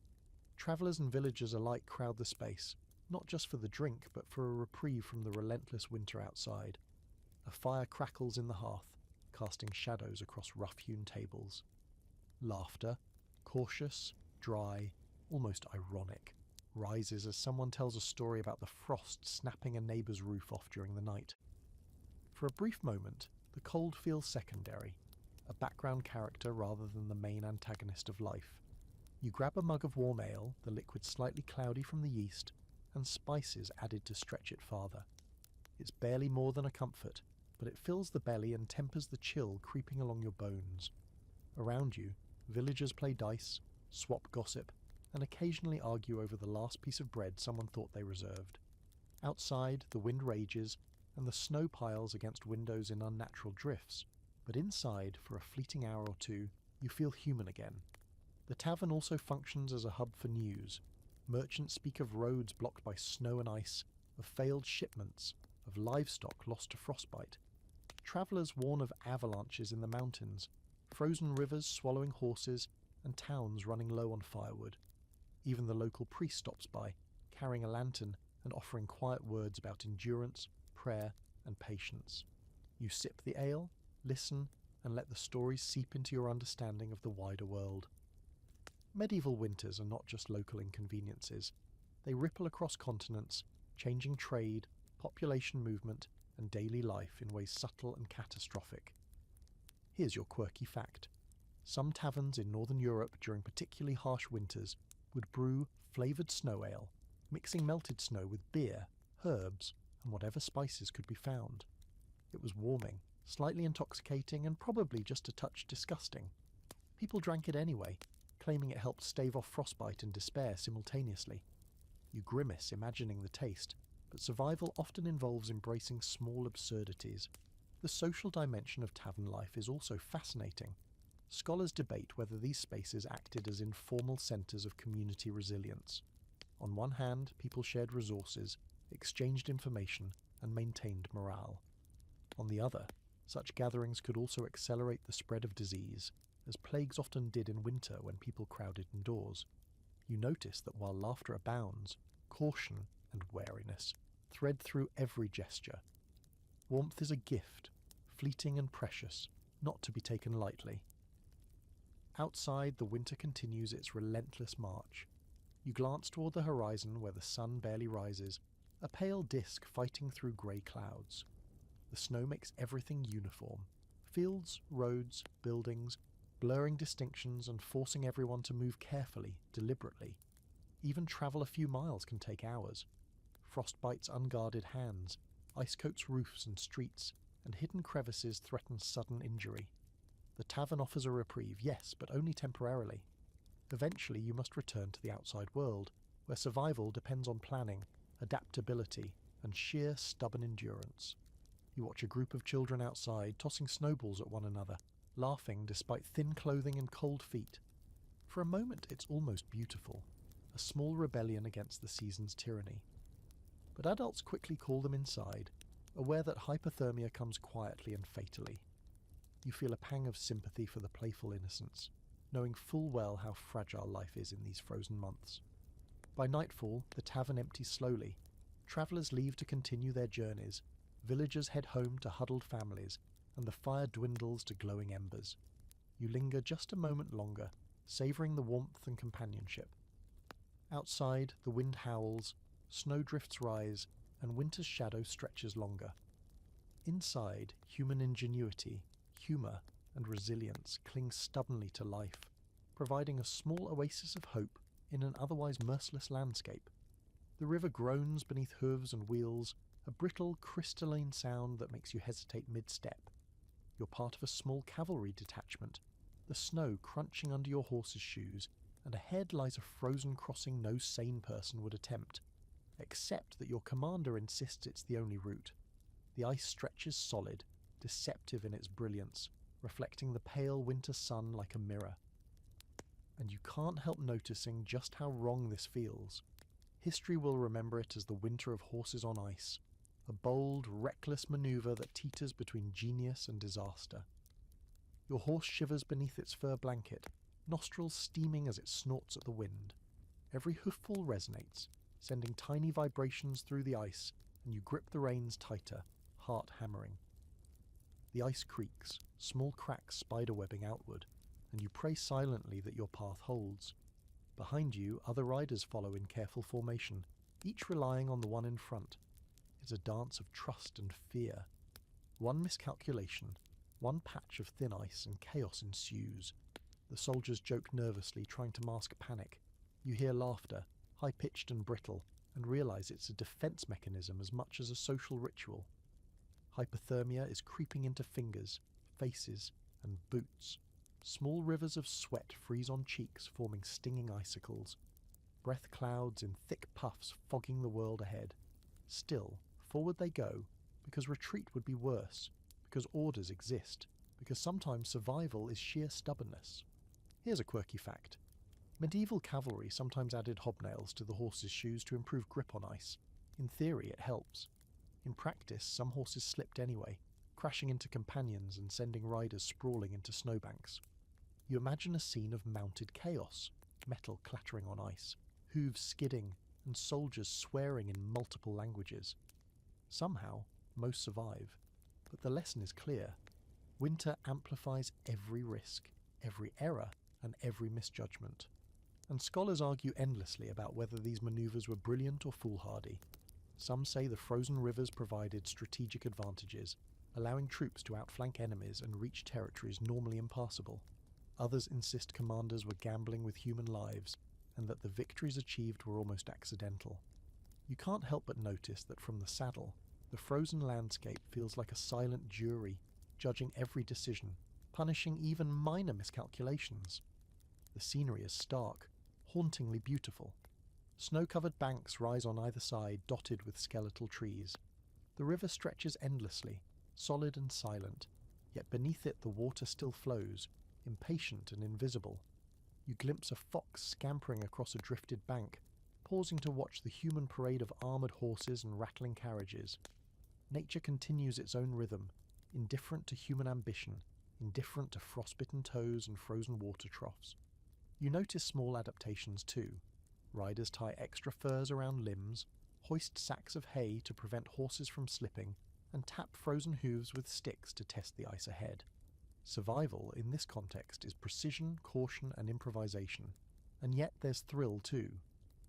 Travellers and villagers alike crowd the space, not just for the drink, but for a reprieve from the relentless winter outside. A fire crackles in the hearth, casting shadows across rough-hewn tables. Laughter, cautious, dry, almost ironic, rises as someone tells a story about the frost snapping a neighbour's roof off during the night. For a brief moment, the cold feels secondary, a background character rather than the main antagonist of life. You grab a mug of warm ale, the liquid slightly cloudy from the yeast, and spices added to stretch it farther. It's barely more than a comfort, but it fills the belly and tempers the chill creeping along your bones. Around you, villagers play dice, swap gossip, and occasionally argue over the last piece of bread someone thought they reserved. Outside, the wind rages, and the snow piles against windows in unnatural drifts, but inside, for a fleeting hour or two, you feel human again. The tavern also functions as a hub for news. Merchants speak of roads blocked by snow and ice, of failed shipments, of livestock lost to frostbite. Travellers warn of avalanches in the mountains, frozen rivers swallowing horses, and towns running low on firewood. Even the local priest stops by, carrying a lantern and offering quiet words about endurance, prayer, and patience. You sip the ale, listen, and let the stories seep into your understanding of the wider world. Medieval winters are not just local inconveniences. They ripple across continents, changing trade, population movement, and daily life in ways subtle and catastrophic. Here's your quirky fact. Some taverns in Northern Europe during particularly harsh winters would brew flavoured snow ale, mixing melted snow with beer, herbs, and whatever spices could be found. It was warming, slightly intoxicating, and probably just a touch disgusting. People drank it anyway, claiming it helped stave off frostbite and despair simultaneously. You grimace imagining the taste, but survival often involves embracing small absurdities. The social dimension of tavern life is also fascinating. Scholars debate whether these spaces acted as informal centres of community resilience. On one hand, people shared resources, exchanged information, and maintained morale. On the other, such gatherings could also accelerate the spread of disease, as plagues often did in winter when people crowded indoors. You notice that while laughter abounds, caution and wariness thread through every gesture. Warmth is a gift, fleeting and precious, not to be taken lightly. Outside, the winter continues its relentless march. You glance toward the horizon where the sun barely rises, a pale disk fighting through grey clouds. The snow makes everything uniform. Fields, roads, buildings, blurring distinctions and forcing everyone to move carefully, deliberately. Even travel a few miles can take hours. Frost bites unguarded hands, ice coats roofs and streets, and hidden crevices threaten sudden injury. The tavern offers a reprieve, yes, but only temporarily. Eventually you must return to the outside world, where survival depends on planning, adaptability, and sheer stubborn endurance. You watch a group of children outside tossing snowballs at one another, laughing despite thin clothing and cold feet. For a moment it's almost beautiful, a small rebellion against the season's tyranny. But adults quickly call them inside, aware that hypothermia comes quietly and fatally. You feel a pang of sympathy for the playful innocents, knowing full well how fragile life is in these frozen months. By nightfall, the tavern empties slowly. Travellers leave to continue their journeys, villagers head home to huddled families, and the fire dwindles to glowing embers. You linger just a moment longer, savouring the warmth and companionship. Outside, the wind howls, snowdrifts rise, and winter's shadow stretches longer. Inside, human ingenuity, humour, and resilience cling stubbornly to life, providing a small oasis of hope in an otherwise merciless landscape. The river groans beneath hooves and wheels, a brittle, crystalline sound that makes you hesitate mid-step. You're part of a small cavalry detachment, the snow crunching under your horse's shoes, and ahead lies a frozen crossing no sane person would attempt, except that your commander insists it's the only route. The ice stretches solid, deceptive in its brilliance, reflecting the pale winter sun like a mirror. And you can't help noticing just how wrong this feels. History will remember it as the winter of horses on ice, a bold, reckless manoeuvre that teeters between genius and disaster. Your horse shivers beneath its fur blanket, nostrils steaming as it snorts at the wind. Every hooffall resonates, sending tiny vibrations through the ice, and you grip the reins tighter, heart hammering. The ice creaks, small cracks spiderwebbing outward, and you pray silently that your path holds. Behind you, other riders follow in careful formation, each relying on the one in front. It's a dance of trust and fear. One miscalculation, one patch of thin ice, and chaos ensues. The soldiers joke nervously, trying to mask panic. You hear laughter, high-pitched and brittle, and realize it's a defense mechanism as much as a social ritual. Hypothermia is creeping into fingers, faces, and boots. Small rivers of sweat freeze on cheeks, forming stinging icicles. Breath clouds in thick puffs fogging the world ahead. Still, forward they go, because retreat would be worse, because orders exist, because sometimes survival is sheer stubbornness. Here's a quirky fact. Medieval cavalry sometimes added hobnails to the horse's shoes to improve grip on ice. In theory, it helps. In practice, some horses slipped anyway, crashing into companions and sending riders sprawling into snowbanks. You imagine a scene of mounted chaos, metal clattering on ice, hooves skidding, and soldiers swearing in multiple languages. Somehow, most survive, but the lesson is clear. Winter amplifies every risk, every error, and every misjudgment. And scholars argue endlessly about whether these maneuvers were brilliant or foolhardy. Some say the frozen rivers provided strategic advantages, allowing troops to outflank enemies and reach territories normally impassable. Others insist commanders were gambling with human lives, and that the victories achieved were almost accidental. You can't help but notice that from the saddle, the frozen landscape feels like a silent jury, judging every decision, punishing even minor miscalculations. The scenery is stark, hauntingly beautiful. Snow-covered banks rise on either side, dotted with skeletal trees. The river stretches endlessly, solid and silent, yet beneath it the water still flows, impatient and invisible. You glimpse a fox scampering across a drifted bank, pausing to watch the human parade of armoured horses and rattling carriages. Nature continues its own rhythm, indifferent to human ambition, indifferent to frostbitten toes and frozen water troughs. You notice small adaptations too. Riders tie extra furs around limbs, hoist sacks of hay to prevent horses from slipping, and tap frozen hooves with sticks to test the ice ahead. Survival, in this context, is precision, caution, and improvisation. And yet there's thrill too.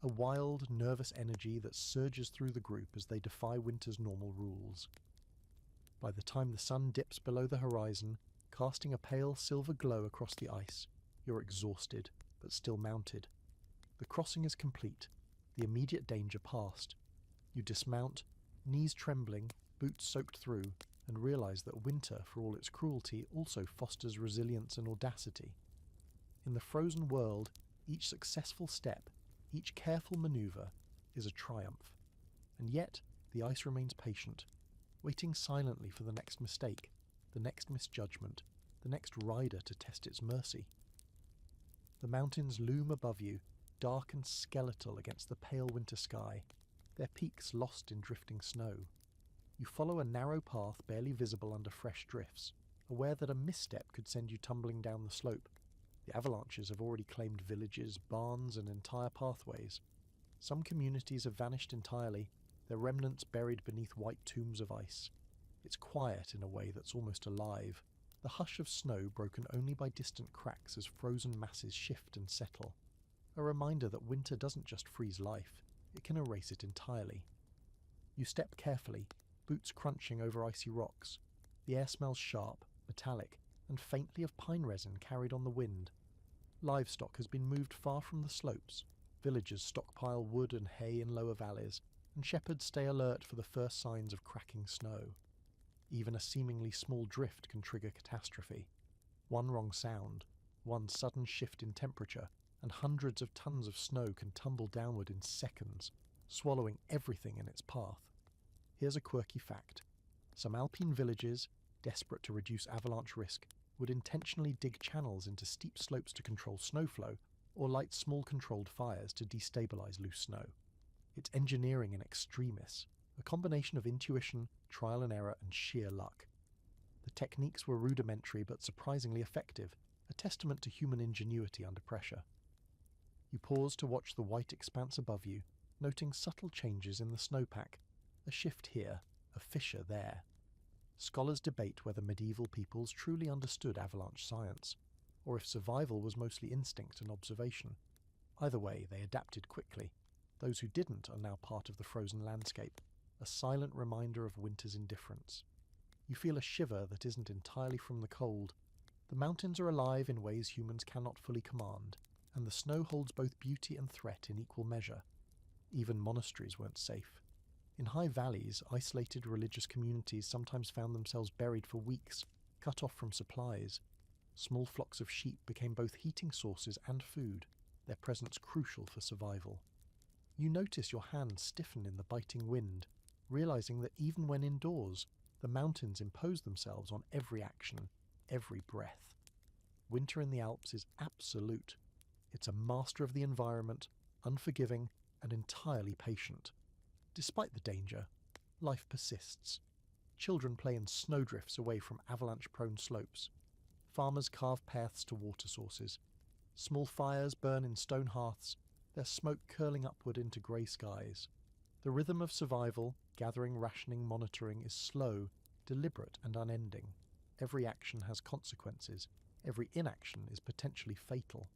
A wild, nervous energy that surges through the group as they defy winter's normal rules. By the time the sun dips below the horizon, casting a pale silver glow across the ice, you're exhausted, but still mounted. The crossing is complete, the immediate danger past. You dismount, knees trembling, boots soaked through, and realize that winter, for all its cruelty, also fosters resilience and audacity. In the frozen world, each successful step, each careful maneuver, is a triumph. And yet, the ice remains patient, waiting silently for the next mistake, the next misjudgment, the next rider to test its mercy. The mountains loom above you, dark and skeletal against the pale winter sky, their peaks lost in drifting snow. You follow a narrow path barely visible under fresh drifts, aware that a misstep could send you tumbling down the slope. The avalanches have already claimed villages, barns, and entire pathways. Some communities have vanished entirely, their remnants buried beneath white tombs of ice. It's quiet in a way that's almost alive, the hush of snow broken only by distant cracks as frozen masses shift and settle. A reminder that winter doesn't just freeze life, it can erase it entirely. You step carefully, boots crunching over icy rocks. The air smells sharp, metallic, and faintly of pine resin carried on the wind. Livestock has been moved far from the slopes. Villagers stockpile wood and hay in lower valleys, and shepherds stay alert for the first signs of cracking snow. Even a seemingly small drift can trigger catastrophe. One wrong sound, one sudden shift in temperature, and hundreds of tons of snow can tumble downward in seconds, swallowing everything in its path. Here's a quirky fact. Some alpine villages, desperate to reduce avalanche risk, would intentionally dig channels into steep slopes to control snowflow, or light small controlled fires to destabilize loose snow. It's engineering in extremis, a combination of intuition, trial and error, and sheer luck. The techniques were rudimentary but surprisingly effective, a testament to human ingenuity under pressure. You pause to watch the white expanse above you, noting subtle changes in the snowpack, a shift here, a fissure there. Scholars debate whether medieval peoples truly understood avalanche science, or if survival was mostly instinct and observation. Either way, they adapted quickly. Those who didn't are now part of the frozen landscape, a silent reminder of winter's indifference. You feel a shiver that isn't entirely from the cold. The mountains are alive in ways humans cannot fully command, and the snow holds both beauty and threat in equal measure. Even monasteries weren't safe. In high valleys, isolated religious communities sometimes found themselves buried for weeks, cut off from supplies. Small flocks of sheep became both heating sources and food, their presence crucial for survival. You notice your hands stiffen in the biting wind, realizing that even when indoors, the mountains impose themselves on every action, every breath. Winter in the Alps is absolute. It's a master of the environment, unforgiving and entirely patient. Despite the danger, life persists. Children play in snowdrifts away from avalanche-prone slopes. Farmers carve paths to water sources. Small fires burn in stone hearths, their smoke curling upward into grey skies. The rhythm of survival, gathering, rationing, monitoring, is slow, deliberate and unending. Every action has consequences. Every inaction is potentially fatal.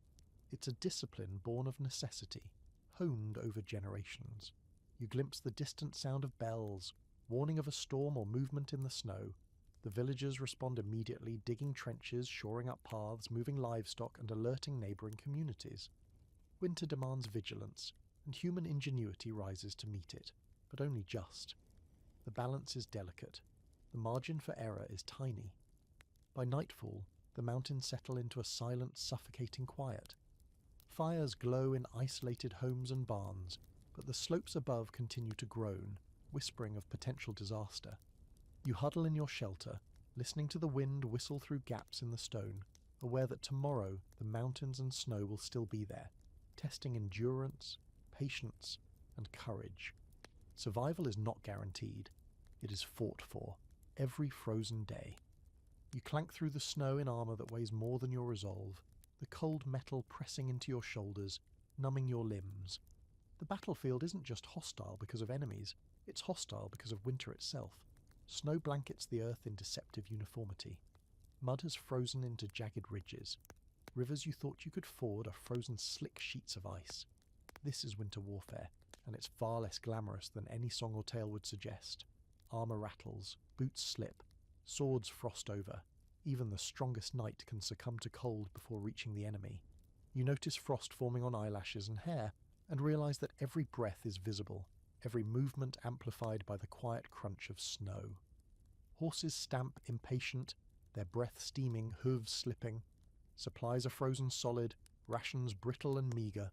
It's a discipline born of necessity, honed over generations. You glimpse the distant sound of bells, warning of a storm or movement in the snow. The villagers respond immediately, digging trenches, shoring up paths, moving livestock, and alerting neighbouring communities. Winter demands vigilance, and human ingenuity rises to meet it, but only just. The balance is delicate. The margin for error is tiny. By nightfall, the mountains settle into a silent, suffocating quiet. Fires glow in isolated homes and barns, but the slopes above continue to groan, whispering of potential disaster. You huddle in your shelter, listening to the wind whistle through gaps in the stone, aware that tomorrow the mountains and snow will still be there, testing endurance, patience, and courage. Survival is not guaranteed. It is fought for, every frozen day. You clank through the snow in armour that weighs more than your resolve, the cold metal pressing into your shoulders, numbing your limbs. The battlefield isn't just hostile because of enemies, it's hostile because of winter itself. Snow blankets the earth in deceptive uniformity. Mud has frozen into jagged ridges. Rivers you thought you could ford are frozen slick sheets of ice. This is winter warfare, and it's far less glamorous than any song or tale would suggest. Armour rattles, boots slip, swords frost over. Even the strongest knight can succumb to cold before reaching the enemy. You notice frost forming on eyelashes and hair, and realise that every breath is visible, every movement amplified by the quiet crunch of snow. Horses stamp impatient, their breath steaming, hooves slipping. Supplies are frozen solid, rations brittle and meagre.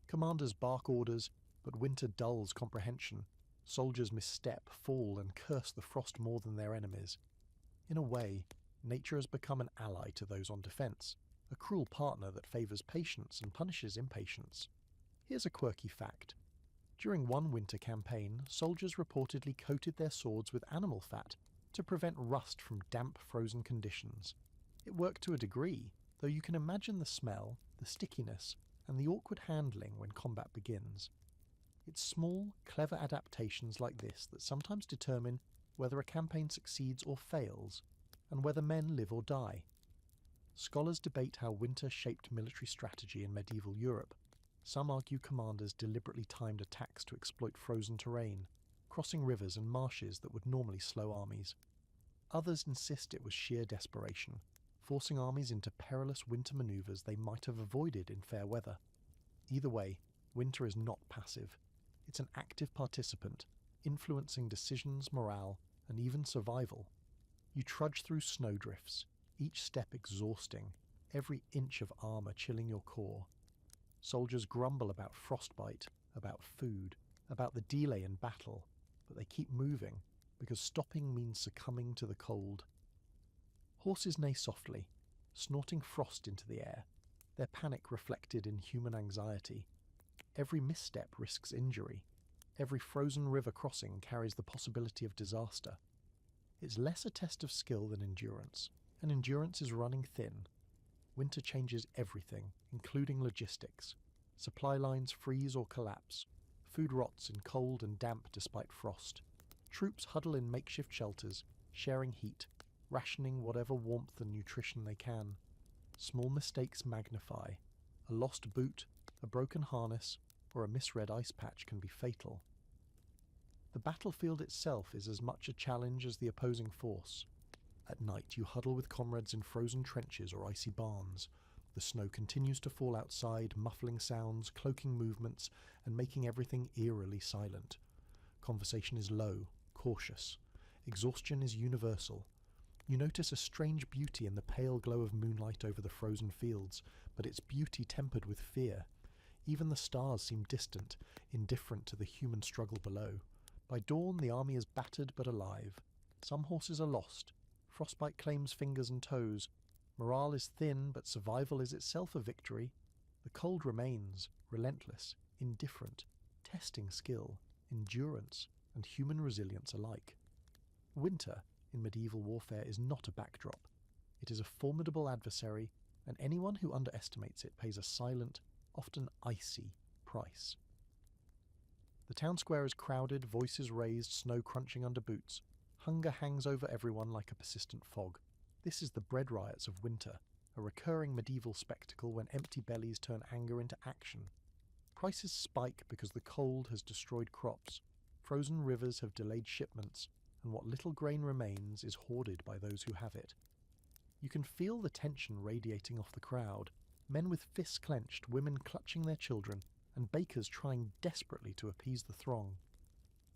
Commanders bark orders, but winter dulls comprehension. Soldiers misstep, fall, and curse the frost more than their enemies. In a way, nature has become an ally to those on defence, a cruel partner that favours patience and punishes impatience. Here's a quirky fact. During one winter campaign, soldiers reportedly coated their swords with animal fat to prevent rust from damp, frozen conditions. It worked to a degree, though you can imagine the smell, the stickiness, and the awkward handling when combat begins. It's small, clever adaptations like this that sometimes determine whether a campaign succeeds or fails, and whether men live or die. Scholars debate how winter shaped military strategy in medieval Europe. Some argue commanders deliberately timed attacks to exploit frozen terrain, crossing rivers and marshes that would normally slow armies. Others insist it was sheer desperation, forcing armies into perilous winter maneuvers they might have avoided in fair weather. Either way, winter is not passive. It's an active participant, influencing decisions, morale, and even survival. You trudge through snowdrifts, each step exhausting, every inch of armour chilling your core. Soldiers grumble about frostbite, about food, about the delay in battle, but they keep moving, because stopping means succumbing to the cold. Horses neigh softly, snorting frost into the air, their panic reflected in human anxiety. Every misstep risks injury. Every frozen river crossing carries the possibility of disaster. It's less a test of skill than endurance, and endurance is running thin. Winter changes everything, including logistics. Supply lines freeze or collapse. Food rots in cold and damp despite frost. Troops huddle in makeshift shelters, sharing heat, rationing whatever warmth and nutrition they can. Small mistakes magnify. A lost boot, a broken harness, or a misread ice patch can be fatal. The battlefield itself is as much a challenge as the opposing force. At night you huddle with comrades in frozen trenches or icy barns. The snow continues to fall outside, muffling sounds, cloaking movements, and making everything eerily silent. Conversation is low, cautious. Exhaustion is universal. You notice a strange beauty in the pale glow of moonlight over the frozen fields, but its beauty tempered with fear. Even the stars seem distant, indifferent to the human struggle below. By dawn the army is battered but alive. Some horses are lost. Frostbite claims fingers and toes. Morale is thin, but survival is itself a victory. The cold remains, relentless, indifferent, testing skill, endurance, and human resilience alike. Winter, in medieval warfare, is not a backdrop. It is a formidable adversary, and anyone who underestimates it pays a silent, often icy, price. The town square is crowded, voices raised, snow crunching under boots. Hunger hangs over everyone like a persistent fog. This is the bread riots of winter, a recurring medieval spectacle when empty bellies turn anger into action. Prices spike because the cold has destroyed crops, frozen rivers have delayed shipments, and what little grain remains is hoarded by those who have it. You can feel the tension radiating off the crowd, men with fists clenched, women clutching their children, and bakers trying desperately to appease the throng.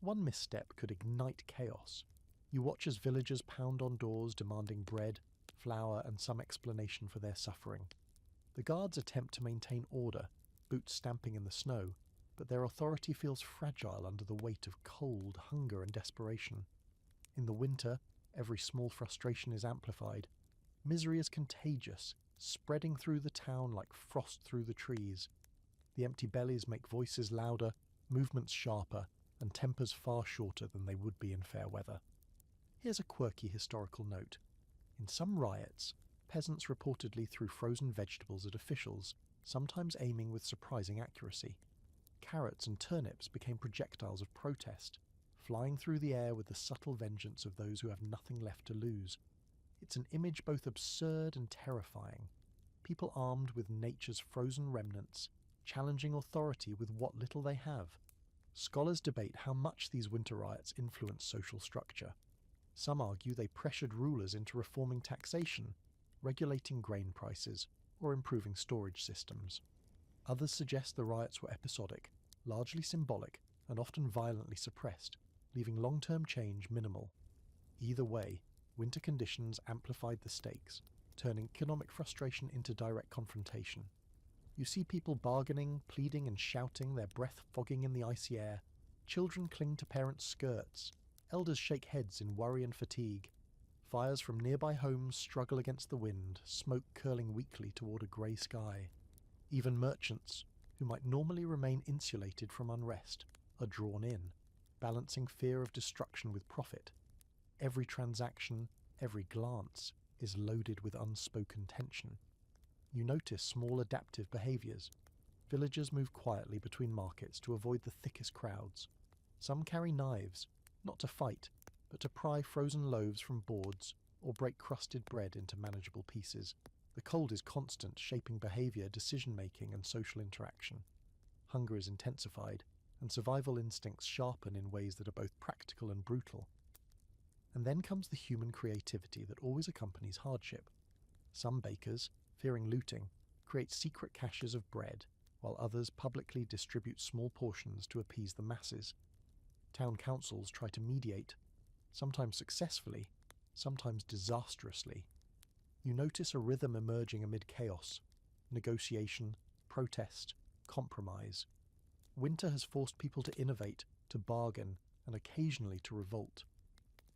One misstep could ignite chaos. You watch as villagers pound on doors demanding bread, flour, and some explanation for their suffering. The guards attempt to maintain order, boots stamping in the snow, but their authority feels fragile under the weight of cold, hunger, and desperation. In the winter, every small frustration is amplified. Misery is contagious, spreading through the town like frost through the trees. The empty bellies make voices louder, movements sharper, and tempers far shorter than they would be in fair weather. Here's a quirky historical note. In some riots, peasants reportedly threw frozen vegetables at officials, sometimes aiming with surprising accuracy. Carrots and turnips became projectiles of protest, flying through the air with the subtle vengeance of those who have nothing left to lose. It's an image both absurd and terrifying. People armed with nature's frozen remnants, challenging authority with what little they have. Scholars debate how much these winter riots influence social structure. Some argue they pressured rulers into reforming taxation, regulating grain prices, or improving storage systems. Others suggest the riots were episodic, largely symbolic, and often violently suppressed, leaving long-term change minimal. Either way, winter conditions amplified the stakes, turning economic frustration into direct confrontation. You see people bargaining, pleading and shouting, their breath fogging in the icy air. Children cling to parents' skirts. Elders shake heads in worry and fatigue. Fires from nearby homes struggle against the wind, smoke curling weakly toward a grey sky. Even merchants, who might normally remain insulated from unrest, are drawn in, balancing fear of destruction with profit. Every transaction, every glance, is loaded with unspoken tension. You notice small adaptive behaviours. Villagers move quietly between markets to avoid the thickest crowds. Some carry knives, not to fight, but to pry frozen loaves from boards or break crusted bread into manageable pieces. The cold is constant, shaping behaviour, decision-making and social interaction. Hunger is intensified, and survival instincts sharpen in ways that are both practical and brutal. And then comes the human creativity that always accompanies hardship. Some bakers, fearing looting, create secret caches of bread, while others publicly distribute small portions to appease the masses. Town councils try to mediate, sometimes successfully, sometimes disastrously. You notice a rhythm emerging amid chaos: negotiation, protest, compromise. Winter has forced people to innovate, to bargain, and occasionally to revolt.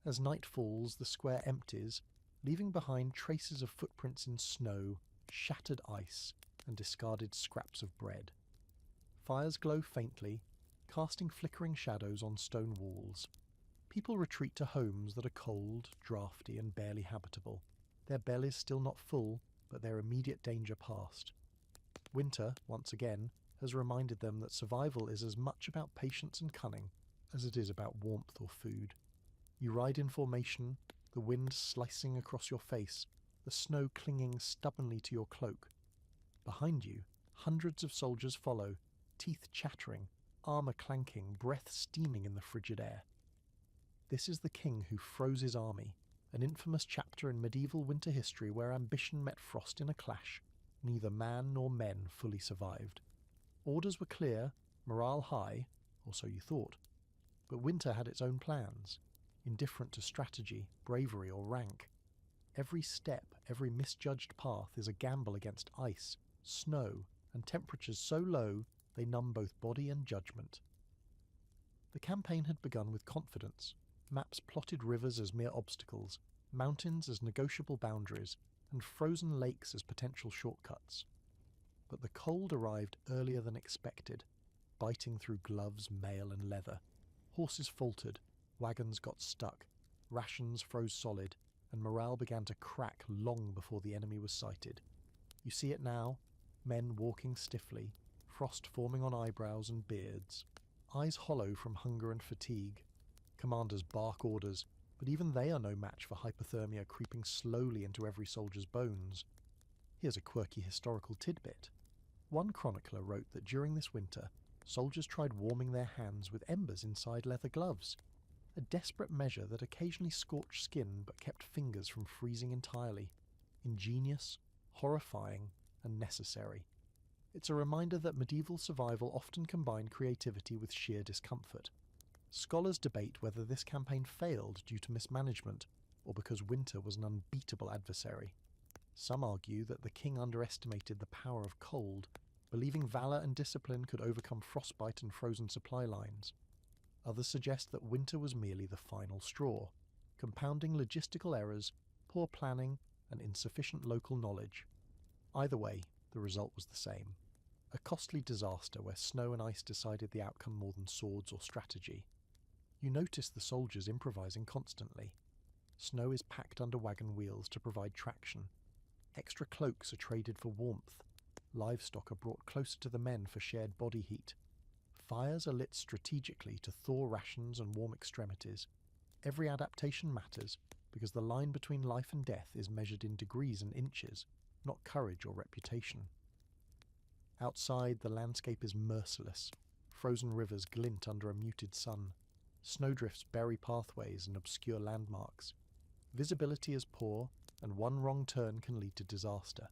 As night falls, the square empties, leaving behind traces of footprints in snow, shattered ice, and discarded scraps of bread. Fires glow faintly, casting flickering shadows on stone walls. People retreat to homes that are cold, draughty, and barely habitable. Their bellies still not full, but their immediate danger past. Winter, once again, has reminded them that survival is as much about patience and cunning as it is about warmth or food. You ride in formation, the wind slicing across your face, the snow clinging stubbornly to your cloak. Behind you, hundreds of soldiers follow, teeth chattering, armour clanking, breath steaming in the frigid air. This is the king who froze his army, an infamous chapter in medieval winter history where ambition met frost in a clash. Neither man nor men fully survived. Orders were clear, morale high, or so you thought. But winter had its own plans, indifferent to strategy, bravery, or rank. Every step, every misjudged path is a gamble against ice, snow, and temperatures so low they numb both body and judgment. The campaign had begun with confidence. Maps plotted rivers as mere obstacles, mountains as negotiable boundaries, and frozen lakes as potential shortcuts. But the cold arrived earlier than expected, biting through gloves, mail, and leather. Horses faltered, wagons got stuck, rations froze solid, and morale began to crack long before the enemy was sighted. You see it now, men walking stiffly, frost forming on eyebrows and beards, eyes hollow from hunger and fatigue. Commanders bark orders, but even they are no match for hypothermia creeping slowly into every soldier's bones. Here's a quirky historical tidbit. One chronicler wrote that during this winter, soldiers tried warming their hands with embers inside leather gloves, a desperate measure that occasionally scorched skin but kept fingers from freezing entirely. Ingenious, horrifying, and necessary. It's a reminder that medieval survival often combined creativity with sheer discomfort. Scholars debate whether this campaign failed due to mismanagement or because winter was an unbeatable adversary. Some argue that the king underestimated the power of cold, believing valour and discipline could overcome frostbite and frozen supply lines. Others suggest that winter was merely the final straw, compounding logistical errors, poor planning, and insufficient local knowledge. Either way, the result was the same. A costly disaster where snow and ice decided the outcome more than swords or strategy. You notice the soldiers improvising constantly. Snow is packed under wagon wheels to provide traction. Extra cloaks are traded for warmth. Livestock are brought closer to the men for shared body heat. Fires are lit strategically to thaw rations and warm extremities. Every adaptation matters because the line between life and death is measured in degrees and inches, not courage or reputation. Outside, the landscape is merciless. Frozen rivers glint under a muted sun. Snowdrifts bury pathways and obscure landmarks. Visibility is poor, and one wrong turn can lead to disaster.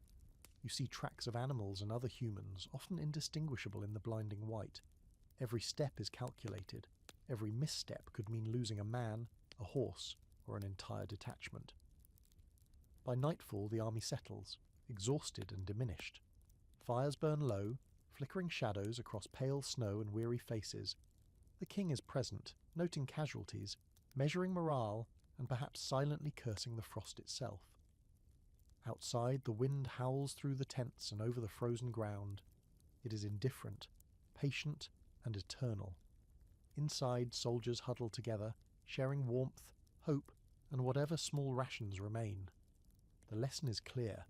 You see tracks of animals and other humans, often indistinguishable in the blinding white. Every step is calculated. Every misstep could mean losing a man, a horse, or an entire detachment. By nightfall, the army settles, exhausted and diminished. Fires burn low, flickering shadows across pale snow and weary faces. The king is present, noting casualties, measuring morale, and perhaps silently cursing the frost itself. Outside, the wind howls through the tents and over the frozen ground. It is indifferent, patient, and eternal. Inside, soldiers huddle together, sharing warmth, hope, and whatever small rations remain. The lesson is clear.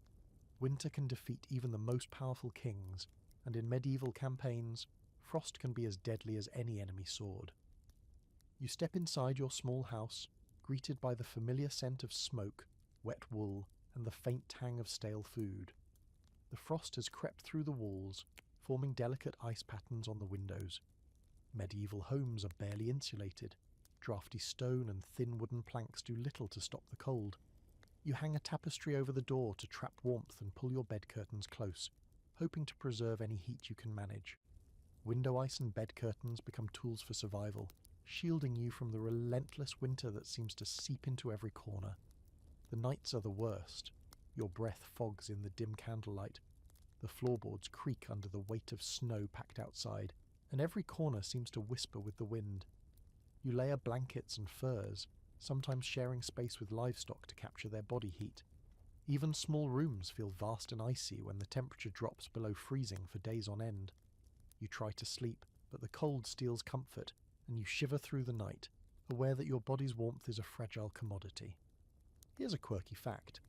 Winter can defeat even the most powerful kings, and in medieval campaigns, frost can be as deadly as any enemy sword. You step inside your small house, greeted by the familiar scent of smoke, wet wool, and the faint tang of stale food. The frost has crept through the walls, forming delicate ice patterns on the windows. Medieval homes are barely insulated. Drafty stone and thin wooden planks do little to stop the cold. You hang a tapestry over the door to trap warmth and pull your bed curtains close, hoping to preserve any heat you can manage. Window ice and bed curtains become tools for survival, shielding you from the relentless winter that seems to seep into every corner. The nights are the worst. Your breath fogs in the dim candlelight. The floorboards creak under the weight of snow packed outside, and every corner seems to whisper with the wind. You layer blankets and furs, sometimes sharing space with livestock to capture their body heat. Even small rooms feel vast and icy when the temperature drops below freezing for days on end. You try to sleep, but the cold steals comfort, and you shiver through the night, aware that your body's warmth is a fragile commodity. Here's a quirky fact.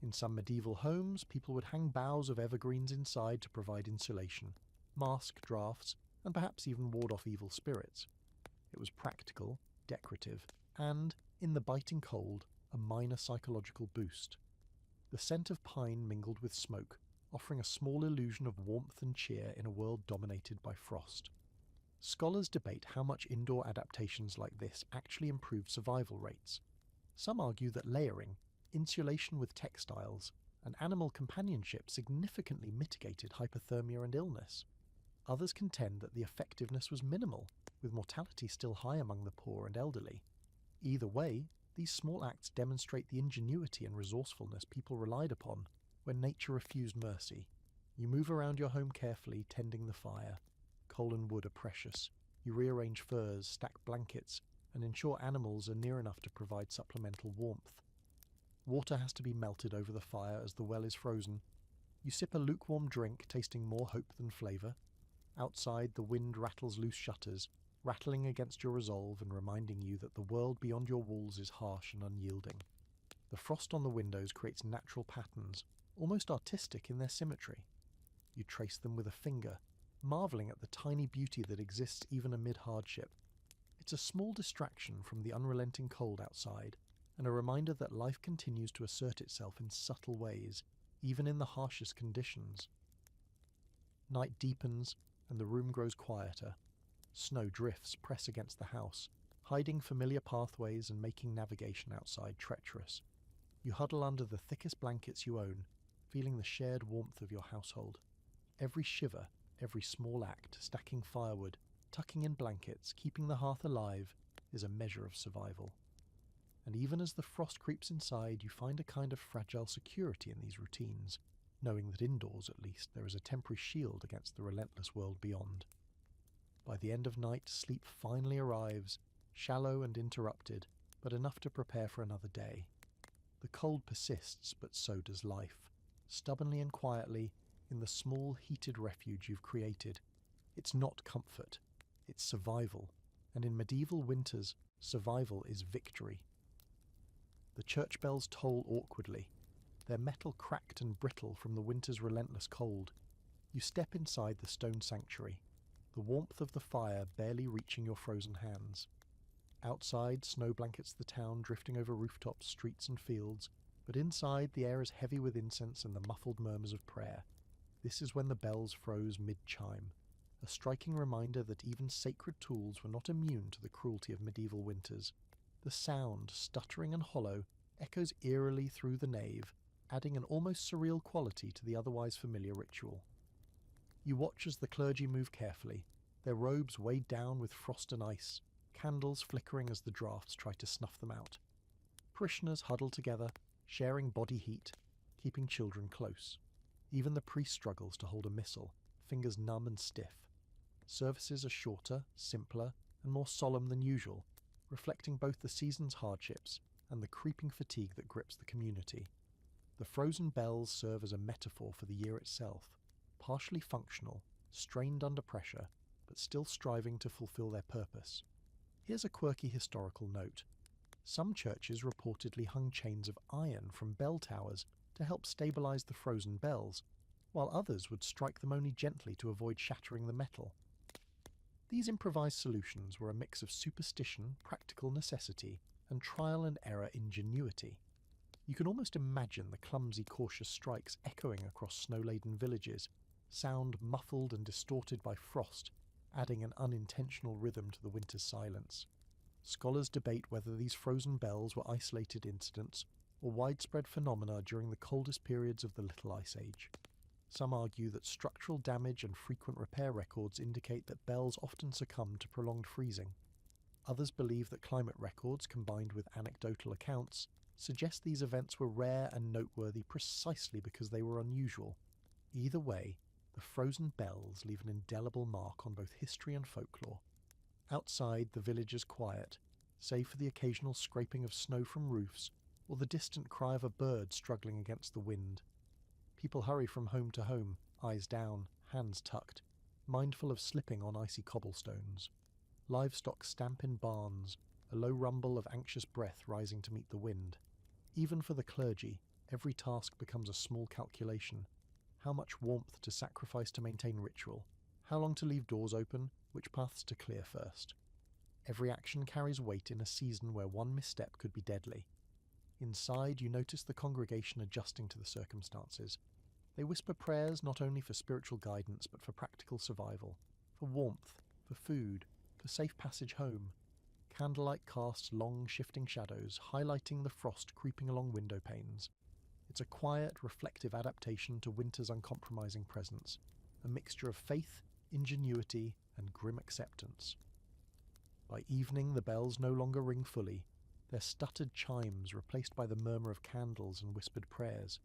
In some medieval homes, people would hang boughs of evergreens inside to provide insulation, mask drafts, and perhaps even ward off evil spirits. It was practical, decorative, and, in the biting cold, a minor psychological boost. The scent of pine mingled with smoke, offering a small illusion of warmth and cheer in a world dominated by frost. Scholars debate how much indoor adaptations like this actually improve survival rates. Some argue that layering, insulation with textiles, and animal companionship significantly mitigated hypothermia and illness. Others contend that the effectiveness was minimal, with mortality still high among the poor and elderly. Either way, these small acts demonstrate the ingenuity and resourcefulness people relied upon when nature refused mercy. You move around your home carefully, tending the fire. Coal and wood are precious. You rearrange furs, stack blankets, and ensure animals are near enough to provide supplemental warmth. Water has to be melted over the fire as the well is frozen. You sip a lukewarm drink, tasting more hope than flavour. Outside, the wind rattles loose shutters, rattling against your resolve and reminding you that the world beyond your walls is harsh and unyielding. The frost on the windows creates natural patterns, almost artistic in their symmetry. You trace them with a finger, marvelling at the tiny beauty that exists even amid hardship. It's a small distraction from the unrelenting cold outside, and a reminder that life continues to assert itself in subtle ways, even in the harshest conditions. Night deepens, and the room grows quieter. Snow drifts press against the house, hiding familiar pathways and making navigation outside treacherous. You huddle under the thickest blankets you own, feeling the shared warmth of your household. Every shiver, every small act, stacking firewood, tucking in blankets, keeping the hearth alive, is a measure of survival. And even as the frost creeps inside, you find a kind of fragile security in these routines, knowing that indoors, at least, there is a temporary shield against the relentless world beyond. By the end of night, sleep finally arrives, shallow and interrupted, but enough to prepare for another day. The cold persists, but so does life, stubbornly and quietly, in the small, heated refuge you've created. It's not comfort, it's survival, and in medieval winters, survival is victory. The church bells toll awkwardly, their metal cracked and brittle from the winter's relentless cold. You step inside the stone sanctuary, the warmth of the fire barely reaching your frozen hands. Outside, snow blankets the town, drifting over rooftops, streets and fields, but inside the air is heavy with incense and the muffled murmurs of prayer. This is when the bells froze mid-chime, a striking reminder that even sacred tools were not immune to the cruelty of medieval winters. The sound, stuttering and hollow, echoes eerily through the nave, adding an almost surreal quality to the otherwise familiar ritual. You watch as the clergy move carefully, their robes weighed down with frost and ice, candles flickering as the draughts try to snuff them out. Parishioners huddle together, sharing body heat, keeping children close. Even the priest struggles to hold a missal, fingers numb and stiff. Services are shorter, simpler, and more solemn than usual, reflecting both the season's hardships and the creeping fatigue that grips the community. The frozen bells serve as a metaphor for the year itself, partially functional, strained under pressure, but still striving to fulfill their purpose. Here's a quirky historical note. Some churches reportedly hung chains of iron from bell towers to help stabilize the frozen bells, while others would strike them only gently to avoid shattering the metal. These improvised solutions were a mix of superstition, practical necessity, and trial and error ingenuity. You can almost imagine the clumsy, cautious strikes echoing across snow-laden villages, sound muffled and distorted by frost, adding an unintentional rhythm to the winter's silence. Scholars debate whether these frozen bells were isolated incidents or widespread phenomena during the coldest periods of the Little Ice Age. Some argue that structural damage and frequent repair records indicate that bells often succumb to prolonged freezing. Others believe that climate records, combined with anecdotal accounts, suggest these events were rare and noteworthy precisely because they were unusual. Either way, the frozen bells leave an indelible mark on both history and folklore. Outside, the village is quiet, save for the occasional scraping of snow from roofs or the distant cry of a bird struggling against the wind. People hurry from home to home, eyes down, hands tucked, mindful of slipping on icy cobblestones. Livestock stamp in barns, a low rumble of anxious breath rising to meet the wind. Even for the clergy, every task becomes a small calculation. How much warmth to sacrifice to maintain ritual? How long to leave doors open? Which paths to clear first? Every action carries weight in a season where one misstep could be deadly. Inside, you notice the congregation adjusting to the circumstances. They whisper prayers not only for spiritual guidance but for practical survival, for warmth, for food, for safe passage home. Candlelight casts long, shifting shadows, highlighting the frost creeping along window panes. It's a quiet, reflective adaptation to winter's uncompromising presence, a mixture of faith, ingenuity, and grim acceptance. By evening, the bells no longer ring fully, their stuttered chimes replaced by the murmur of candles and whispered prayers.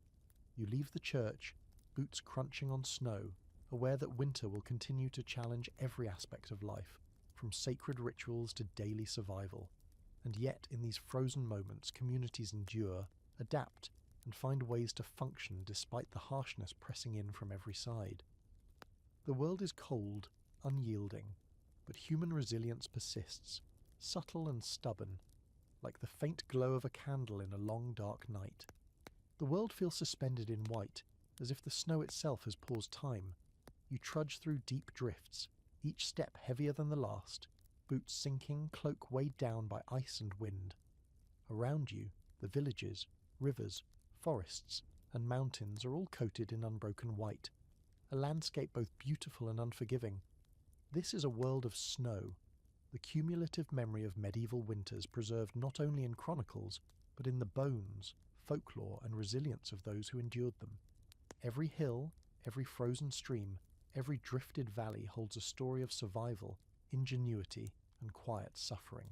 You leave the church, boots crunching on snow, aware that winter will continue to challenge every aspect of life, from sacred rituals to daily survival. And yet, in these frozen moments, communities endure, adapt, and find ways to function despite the harshness pressing in from every side. The world is cold, unyielding, but human resilience persists, subtle and stubborn, like the faint glow of a candle in a long dark night. The world feels suspended in white, as if the snow itself has paused time. You trudge through deep drifts, each step heavier than the last, boots sinking, cloak weighed down by ice and wind. Around you, the villages, rivers, forests, and mountains are all coated in unbroken white, a landscape both beautiful and unforgiving. This is a world of snow, the cumulative memory of medieval winters preserved not only in chronicles, but in the bones, folklore, and resilience of those who endured them. Every hill, every frozen stream, every drifted valley holds a story of survival, ingenuity, and quiet suffering.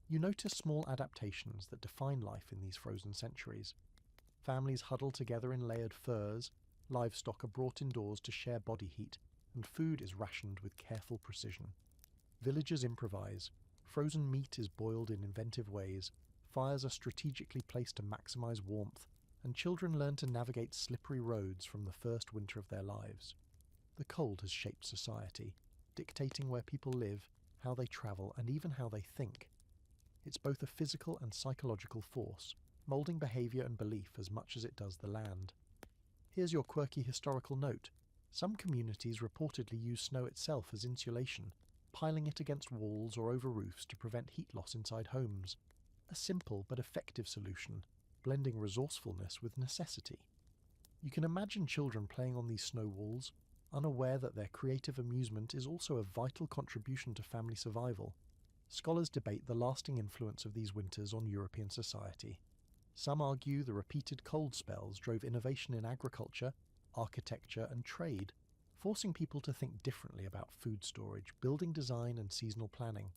You notice small adaptations that define life in these frozen centuries. Families huddle together in layered furs, livestock are brought indoors to share body heat, and food is rationed with careful precision. Villagers improvise, frozen meat is boiled in inventive ways, fires are strategically placed to maximize warmth, and children learn to navigate slippery roads from the first winter of their lives. The cold has shaped society, dictating where people live, how they travel, and even how they think. It's both a physical and psychological force, moulding behaviour and belief as much as it does the land. Here's your quirky historical note. Some communities reportedly use snow itself as insulation, piling it against walls or over roofs to prevent heat loss inside homes. A simple but effective solution, blending resourcefulness with necessity. You can imagine children playing on these snow walls, unaware that their creative amusement is also a vital contribution to family survival. Scholars debate the lasting influence of these winters on European society. Some argue the repeated cold spells drove innovation in agriculture, architecture, and trade, forcing people to think differently about food storage, building design, and seasonal planning.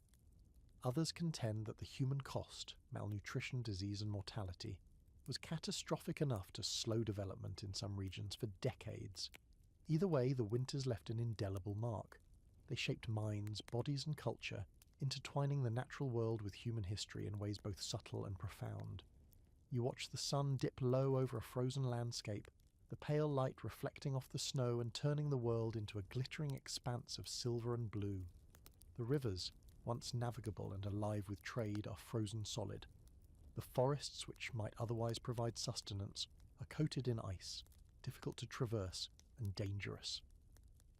Others contend that the human cost, malnutrition, disease, and mortality, was catastrophic enough to slow development in some regions for decades. Either way, the winters left an indelible mark. They shaped minds, bodies, and culture, intertwining the natural world with human history in ways both subtle and profound. You watch the sun dip low over a frozen landscape, the pale light reflecting off the snow and turning the world into a glittering expanse of silver and blue. The rivers, once navigable and alive with trade, are frozen solid. The forests, which might otherwise provide sustenance, are coated in ice, difficult to traverse and dangerous.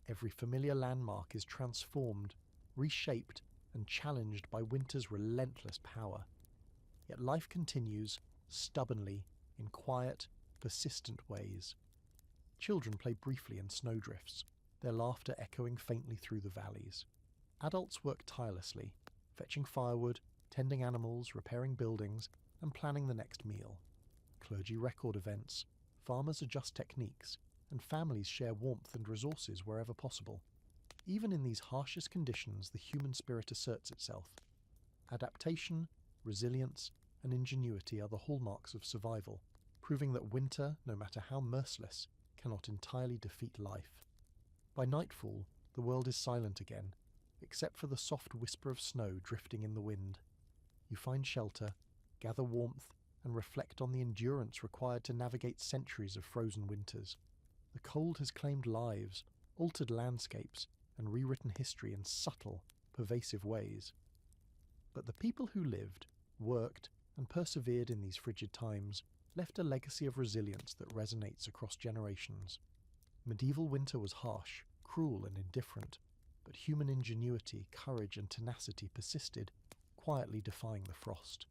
Every familiar landmark is transformed, reshaped, and challenged by winter's relentless power. Yet life continues, stubbornly, in quiet, persistent ways. Children play briefly in snowdrifts, their laughter echoing faintly through the valleys. Adults work tirelessly, fetching firewood, tending animals, repairing buildings, and planning the next meal. Clergy record events, farmers adjust techniques, and families share warmth and resources wherever possible. Even in these harshest conditions, the human spirit asserts itself. Adaptation, resilience, and ingenuity are the hallmarks of survival, proving that winter, no matter how merciless, cannot entirely defeat life. By nightfall, the world is silent again, except for the soft whisper of snow drifting in the wind. You find shelter, gather warmth, and reflect on the endurance required to navigate centuries of frozen winters. The cold has claimed lives, altered landscapes, and rewritten history in subtle, pervasive ways. But the people who lived, worked, and persevered in these frigid times left a legacy of resilience that resonates across generations. Medieval winter was harsh, cruel, and indifferent, but human ingenuity, courage, and tenacity persisted, quietly defying the frost.